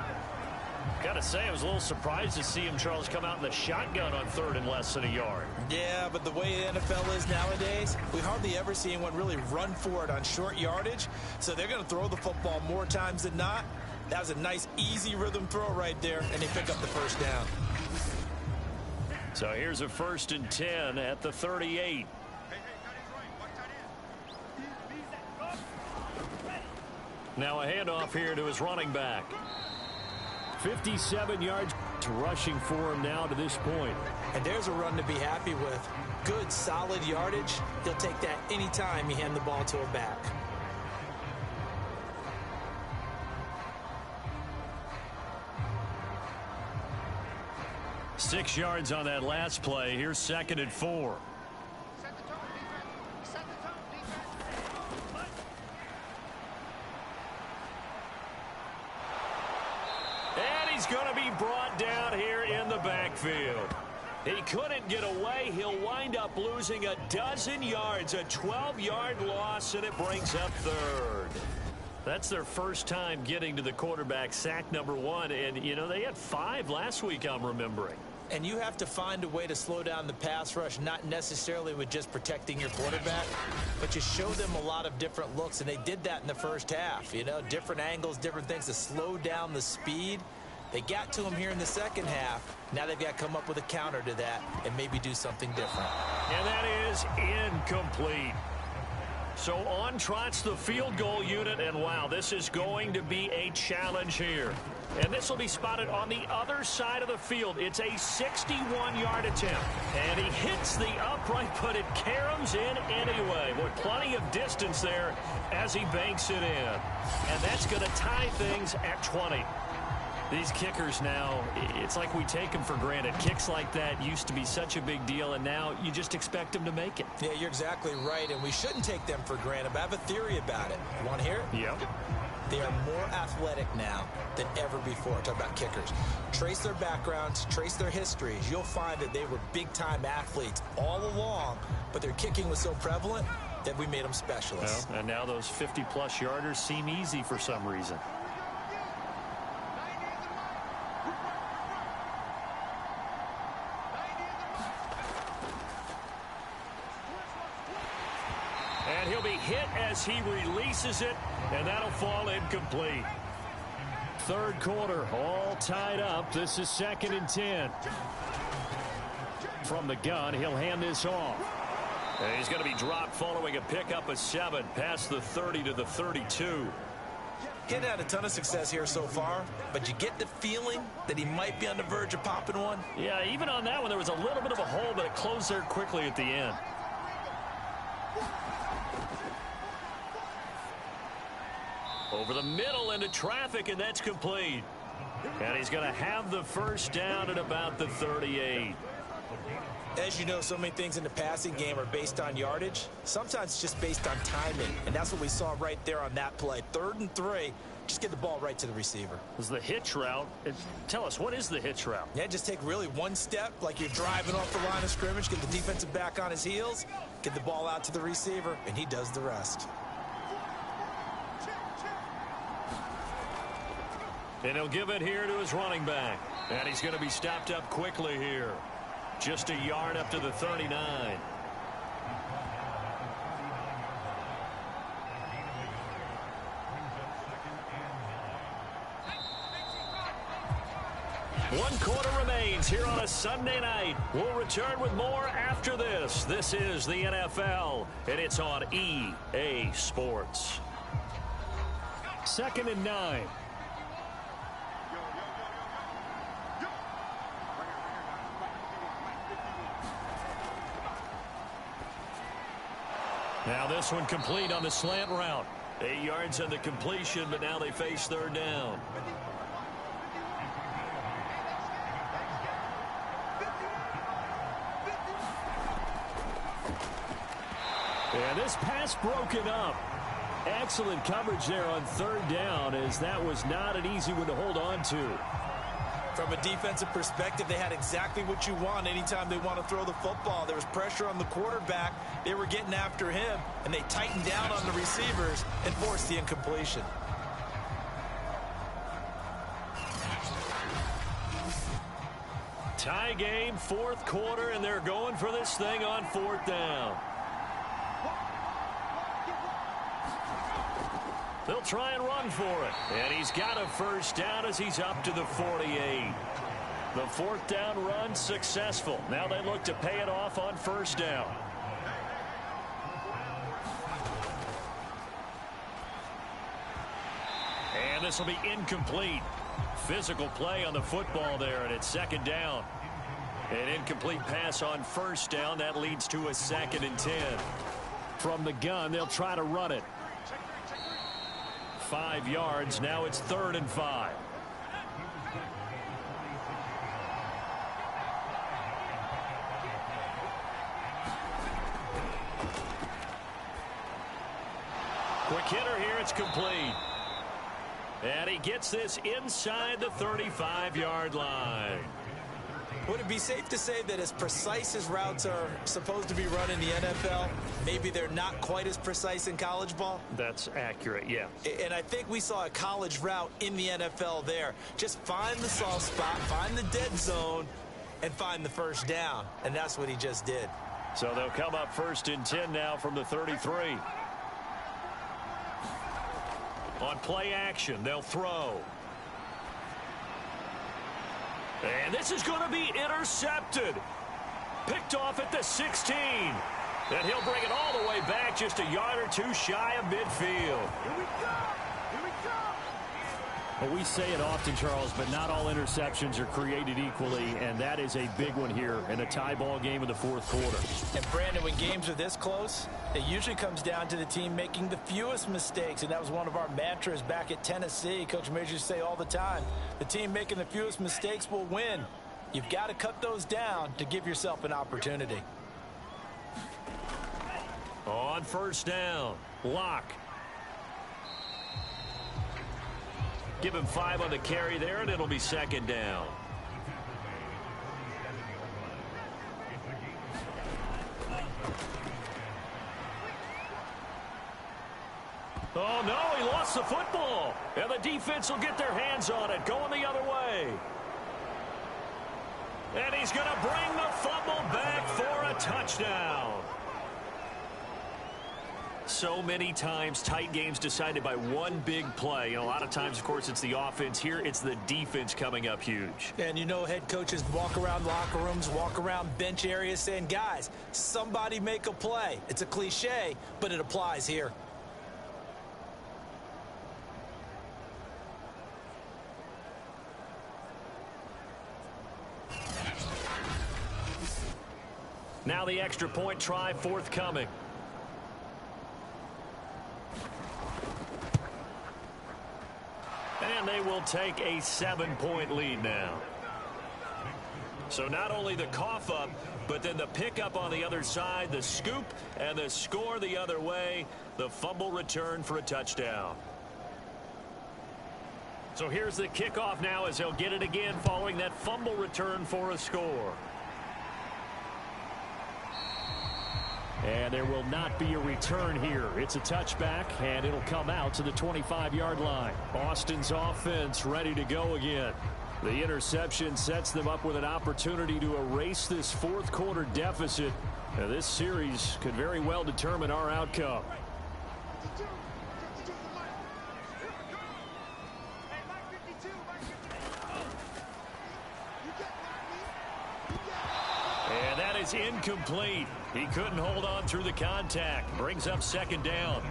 Gotta say, I was a little surprised to see him, Charles, come out in the shotgun on 3rd and less than a yard. Yeah, but the way the NFL is nowadays, we hardly ever see anyone really run for it on short yardage. So they're going to throw the football more times than not. That was a nice, easy rhythm throw right there, and they pick up the first down. So here's a 1st and 10 at the 38. Now a handoff here to his running back. 57 yards rushing for him now to this point. And there's a run to be happy with. Good, solid yardage. He'll take that anytime you hand the ball to a back. Six yards on that last play. Here's 2nd and 4. And he's going to be brought down here in the backfield. He couldn't get away. He'll wind up losing a dozen yards, a 12-yard loss, and it brings up 3rd. That's their first time getting to the quarterback, sack number 1. And, you know, they had 5 last week, I'm remembering. And you have to find a way to slow down the pass rush, not necessarily with just protecting your quarterback, but you show them a lot of different looks, and they did that in the first half. You know, different angles, different things to slow down the speed. They got to him here in the second half. Now they've got to come up with a counter to that and maybe do something different. And that is incomplete. So on trots the field goal unit, and wow, this is going to be a challenge here. And this will be spotted on the other side of the field. It's a 61-yard attempt. And he hits the upright, but it caroms in anyway. With plenty of distance there as he banks it in. And that's going to tie things at 20. These kickers now, it's like we take them for granted. Kicks like that used to be such a big deal, and now you just expect them to make it. Yeah, you're exactly right, and we shouldn't take them for granted, but I have a theory about it. You want to hear it? Yep. They are more athletic now than ever before. Talk about kickers. Trace their backgrounds, trace their histories. You'll find that they were big-time athletes all along, but their kicking was so prevalent that we made them specialists. Well, and now those 50-plus yarders seem easy for some reason. And he'll be hit as he releases it, and that'll fall incomplete. Third quarter, all tied up. This is 2nd and 10. From the gun, he'll hand this off. And he's going to be dropped following a pickup of 7 past the 30 to the 32. Getting had a ton of success here so far, but you get the feeling that he might be on the verge of popping one. Yeah, even on that one, there was a little bit of a hole, but it closed there quickly at the end. Over the middle into traffic, and that's complete. And he's going to have the first down at about the 38. As you know, so many things in the passing game are based on yardage. Sometimes it's just based on timing, and that's what we saw right there on that play. 3rd and 3, just get the ball right to the receiver. It was the hitch route. Tell us, what is the hitch route? Yeah, just take really one step like you're driving off the line of scrimmage, get the defensive back on his heels, get the ball out to the receiver, and he does the rest. And he'll give it here to his running back. And he's going to be stopped up quickly here. Just a yard up to the 39. One quarter remains here on a Sunday night. We'll return with more after this. This is the NFL, and it's on EA Sports. 2nd and 9. Now this one complete on the slant route. 8 yards on the completion, but now they face 3rd down. And this pass broken up. Excellent coverage there on 3rd down, as that was not an easy one to hold on to. From a defensive perspective, they had exactly what you want anytime they want to throw the football. There was pressure on the quarterback. They were getting after him, and they tightened down on the receivers and forced the incompletion. Tie game, fourth quarter, and they're going for this thing on fourth down. They'll try and run for it. And he's got a first down as he's up to the 48. The fourth down run successful. Now they look to pay it off on first down. And this will be incomplete. Physical play on the football there, and it's second down. An incomplete pass on first down. That leads to a 2nd and 10. From the gun, they'll try to run it. 5 yards. Now it's 3rd and 5. Quick hitter here. It's complete. And he gets this inside the 35-yard line. Would it be safe to say that as precise as routes are supposed to be run in the NFL, maybe they're not quite as precise in college ball? That's accurate, yeah. And I think we saw a college route in the NFL there. Just find the soft spot, find the dead zone, and find the first down. And that's what he just did. So they'll come up 1st and 10 now from the 33. On play action, they'll throw. And this is going to be intercepted. Picked off at the 16. And he'll bring it all the way back just a yard or two shy of midfield. Here we go. Here we go. Well, we say it often, Charles, but not all interceptions are created equally, and that is a big one here in a tie ball game in the fourth quarter. And, Brandon, when games are this close, it usually comes down to the team making the fewest mistakes, and that was one of our mantras back at Tennessee. Coach Major used to say all the time, the team making the fewest mistakes will win. You've got to cut those down to give yourself an opportunity. On first down, Locke. Give him 5 on the carry there, and it'll be second down. Oh, no, he lost the football. And the defense will get their hands on it, going the other way. And he's going to bring the fumble back for a touchdown. So many times tight games decided by one big play. And a lot of times, of course, it's the offense. Here, it's the defense coming up huge. And you know head coaches walk around locker rooms, walk around bench areas saying, guys, somebody make a play. It's a cliche, but it applies here. Now the extra point try forthcoming. And they will take a 7-point lead now. So not only the cough up, but then the pickup on the other side, the scoop, and the score the other way, the fumble return for a touchdown. So here's the kickoff now as they'll get it again following that fumble return for a score. And there will not be a return here. It's a touchback, and it'll come out to the 25-yard line. Austin's offense ready to go again. The interception sets them up with an opportunity to erase this fourth quarter deficit. Now, this series could very well determine our outcome. And that is incomplete. He couldn't hold on through the contact. Brings up second down.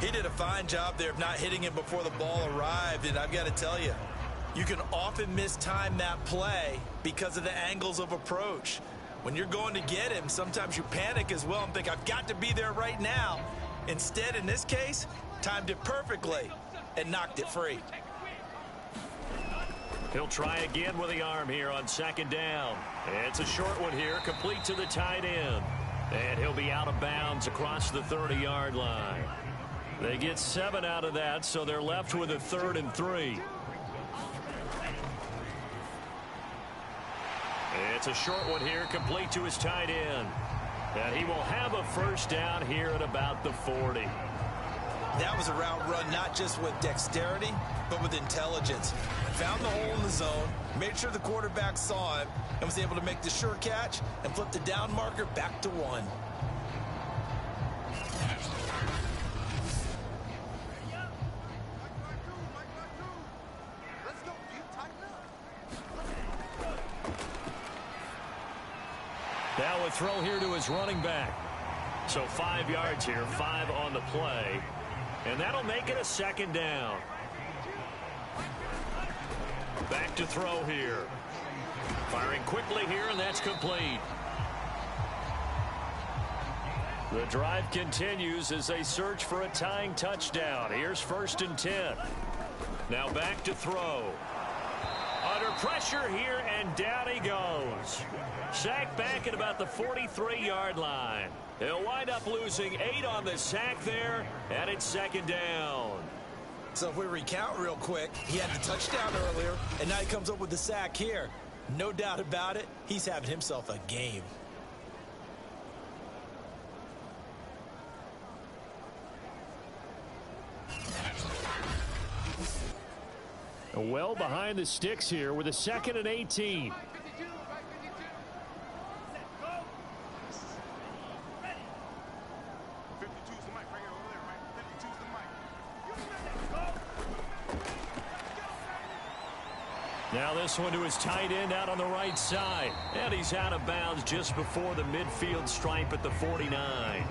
He did a fine job there of not hitting him before the ball arrived, and I've got to tell you, you can often mistime that play because of the angles of approach. When you're going to get him, sometimes you panic as well and think, I've got to be there right now. Instead, in this case, timed it perfectly and knocked it free. He'll try again with the arm here on second down. It's a short one here, complete to the tight end. And he'll be out of bounds across the 30-yard line. They get 7 out of that, so they're left with a 3rd and 3. It's a short one here, complete to his tight end. And he will have a first down here at about the 40. That was a route run not just with dexterity, but with intelligence. Found the hole in the zone, made sure the quarterback saw him, and was able to make the sure catch and flip the down marker back to 1. Now a throw here to his running back. So 5 yards here, 5 on the play. And that'll make it a second down. Back to throw here. Firing quickly here, and that's complete. The drive continues as they search for a tying touchdown. Here's 1st and 10. Now back to throw. Under pressure here, and down he goes. Sacked back at about the 43-yard line. He'll wind up losing 8 on the sack there, and it's second down. So if we recount real quick, he had the touchdown earlier, and now he comes up with the sack here. No doubt about it, he's having himself a game. Well behind the sticks here with a 2nd and 18. Now this one to his tight end out on the right side. And he's out of bounds just before the midfield stripe at the 49.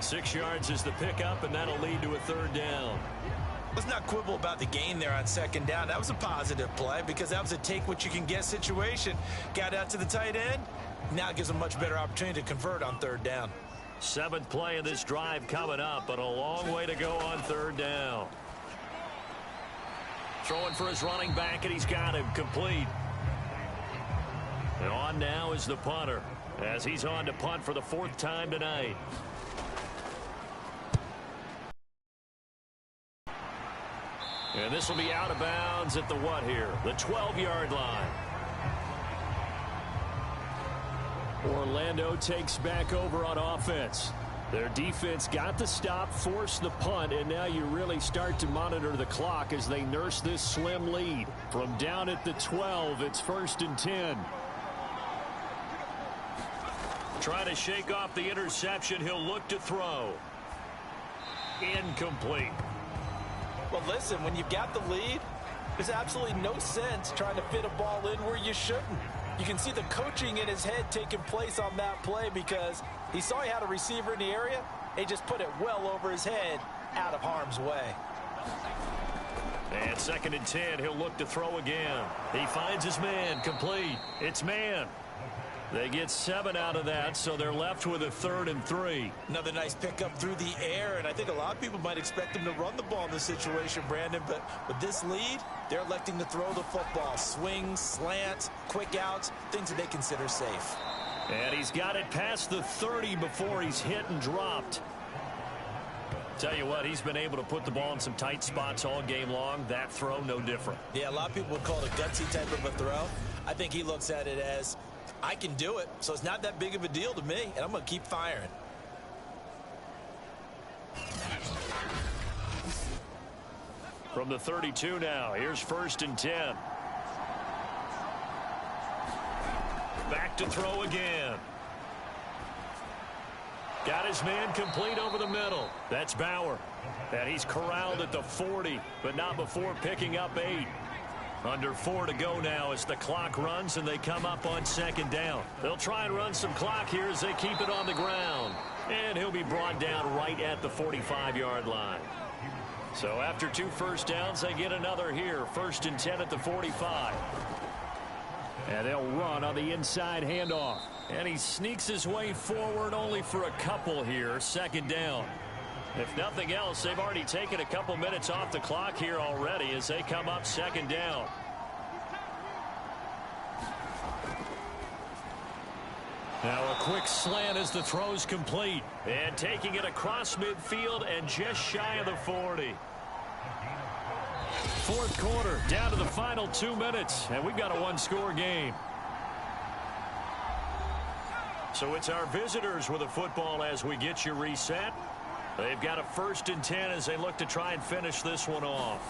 6 yards is the pickup, and that'll lead to a 3rd down. Let's not quibble about the gain there on 2nd down. That was a positive play because that was a take-what-you-can-get situation. Got out to the tight end. Now it gives him a much better opportunity to convert on 3rd down. 7th play of this drive coming up, but a long way to go on 3rd down. Throwing for his running back, and he's got him complete. And on now is the punter, as he's on to punt for the 4th time tonight. And this will be out of bounds at the what here? The 12-yard line. Orlando takes back over on offense. Their defense got the stop, forced the punt, and now you really start to monitor the clock as they nurse this slim lead. From down at the 12, it's 1st and 10. Trying to shake off the interception, he'll look to throw. Incomplete. Well, listen, when you've got the lead, there's absolutely no sense trying to fit a ball in where you shouldn't. You can see the coaching in his head taking place on that play because he saw he had a receiver in the area. He just put it well over his head, out of harm's way. And 2nd and 10, he'll look to throw again. He finds his man, complete. It's man. They get 7 out of that, so they're left with a 3rd and 3. Another nice pickup through the air, and I think a lot of people might expect him to run the ball in this situation, Brandon, but with this lead, they're electing to throw the football. Swings, slants, quick outs, things that they consider safe. And he's got it past the 30 before he's hit and dropped. Tell you what, he's been able to put the ball in some tight spots all game long. That throw, no different. Yeah, a lot of people would call it a gutsy type of a throw. I think he looks at it as, I can do it, so it's not that big of a deal to me, and I'm going to keep firing. From the 32 now, here's 1st and 10. Back to throw again. Got his man complete over the middle. That's Bauer. And he's corralled at the 40, but not before picking up 8. Under 4 to go now as the clock runs and they come up on 2nd down. They'll try and run some clock here as they keep it on the ground. And he'll be brought down right at the 45-yard line. So after 2 first downs, they get another here. 1st and 10 at the 45. And they'll run on the inside handoff. And he sneaks his way forward only for a couple here. 2nd down. If nothing else, they've already taken a couple minutes off the clock here already as they come up 2nd down. Now a quick slant as the throw's complete. And taking it across midfield and just shy of the 40. 4th quarter, down to the final 2 minutes, and we've got a 1-score game. So it's our visitors with the football as we get you reset. They've got a 1st and 10 as they look to try and finish this one off.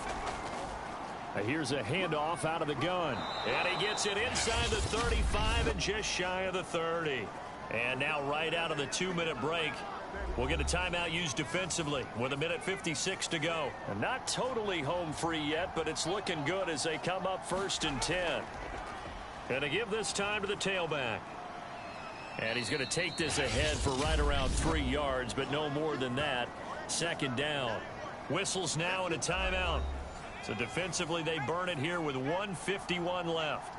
Here's a handoff out of the gun. And he gets it inside the 35 and just shy of the 30. And now right out of the 2-minute break, we'll get a timeout used defensively with 1:56 to go. And not totally home free yet, but it's looking good as they come up 1st and 10. And to give this time to the tailback. And he's going to take this ahead for right around 3 yards, but no more than that. 2nd down. Whistles now and a timeout. So defensively, they burn it here with 1:51 left.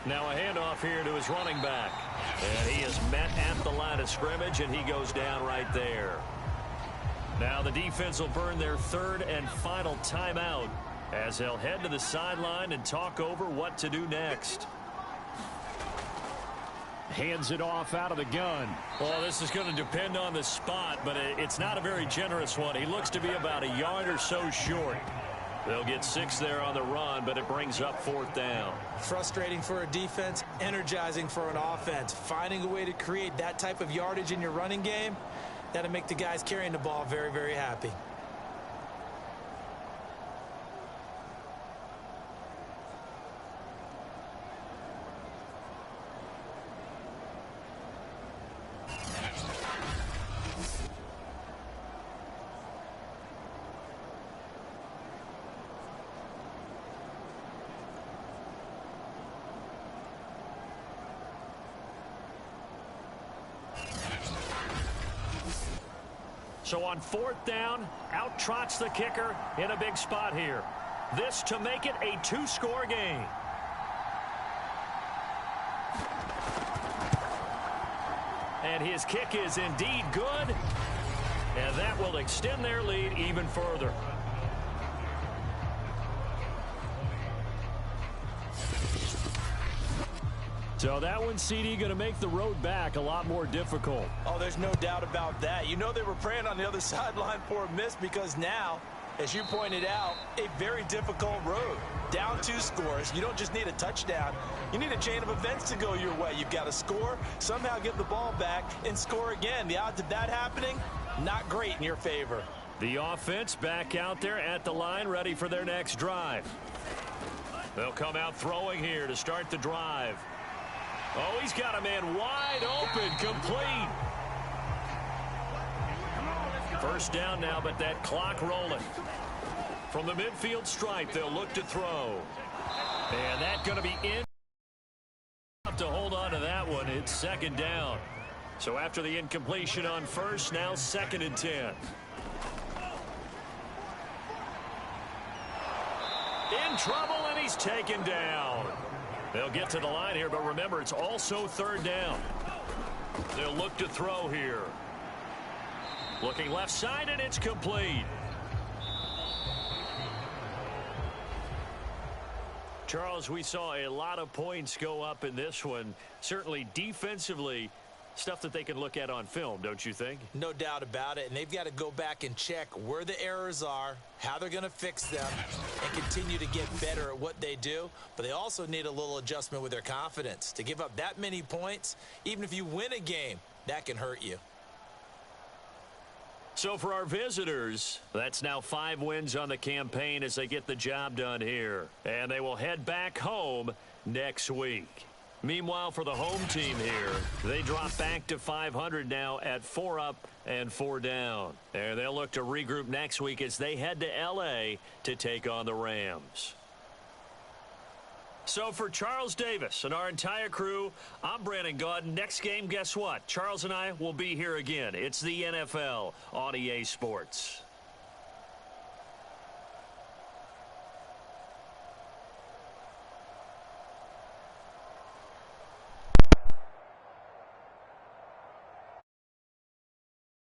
Now a handoff here to his running back. And he is met at the line of scrimmage, and he goes down right there. Now the defense will burn their 3rd and final timeout as they'll head to the sideline and talk over what to do next. Hands it off out of the gun. Well, this is going to depend on the spot, but it's not a very generous one. He looks to be about a yard or so short. They'll get 6 there on the run, but it brings up 4th down. Frustrating for a defense, energizing for an offense. Finding a way to create that type of yardage in your running game, that'll make the guys carrying the ball very, very happy. So on 4th down, out trots the kicker in a big spot here. This to make it a 2-score game. And his kick is indeed good. And that will extend their lead even further. So that one, CD, going to make the road back a lot more difficult. Oh, there's no doubt about that. You know they were praying on the other sideline for a miss because now, as you pointed out, a very difficult road. Down 2 scores. You don't just need a touchdown. You need a chain of events to go your way. You've got to score, somehow get the ball back, and score again. The odds of that happening, not great in your favor. The offense back out there at the line, ready for their next drive. They'll come out throwing here to start the drive. Oh, he's got a man wide open, complete. 1st down now, but that clock rolling. From the midfield stripe, they'll look to throw. And that's going to be in. To hold on to that one, it's 2nd down. So after the incompletion on 1st, now 2nd and 10. In trouble, and he's taken down. They'll get to the line here, but remember, it's also 3rd down. They'll look to throw here. Looking left side, and it's complete. Charles, we saw a lot of points go up in this one. Certainly defensively, stuff that they can look at on film, don't you think? No doubt about it, and they've got to go back and check where the errors are, how they're going to fix them, and continue to get better at what they do. But they also need a little adjustment with their confidence. To give up that many points, even if you win a game, that can hurt you. So for our visitors, that's now 5 wins on the campaign as they get the job done here. And they will head back home next week. Meanwhile, for the home team here, they drop back to 500 now at 4 up and 4 down. And they'll look to regroup next week as they head to L.A. to take on the Rams. So for Charles Davis and our entire crew, I'm Brandon Gaudin. Next game, guess what? Charles and I will be here again. It's the NFL on EA Sports.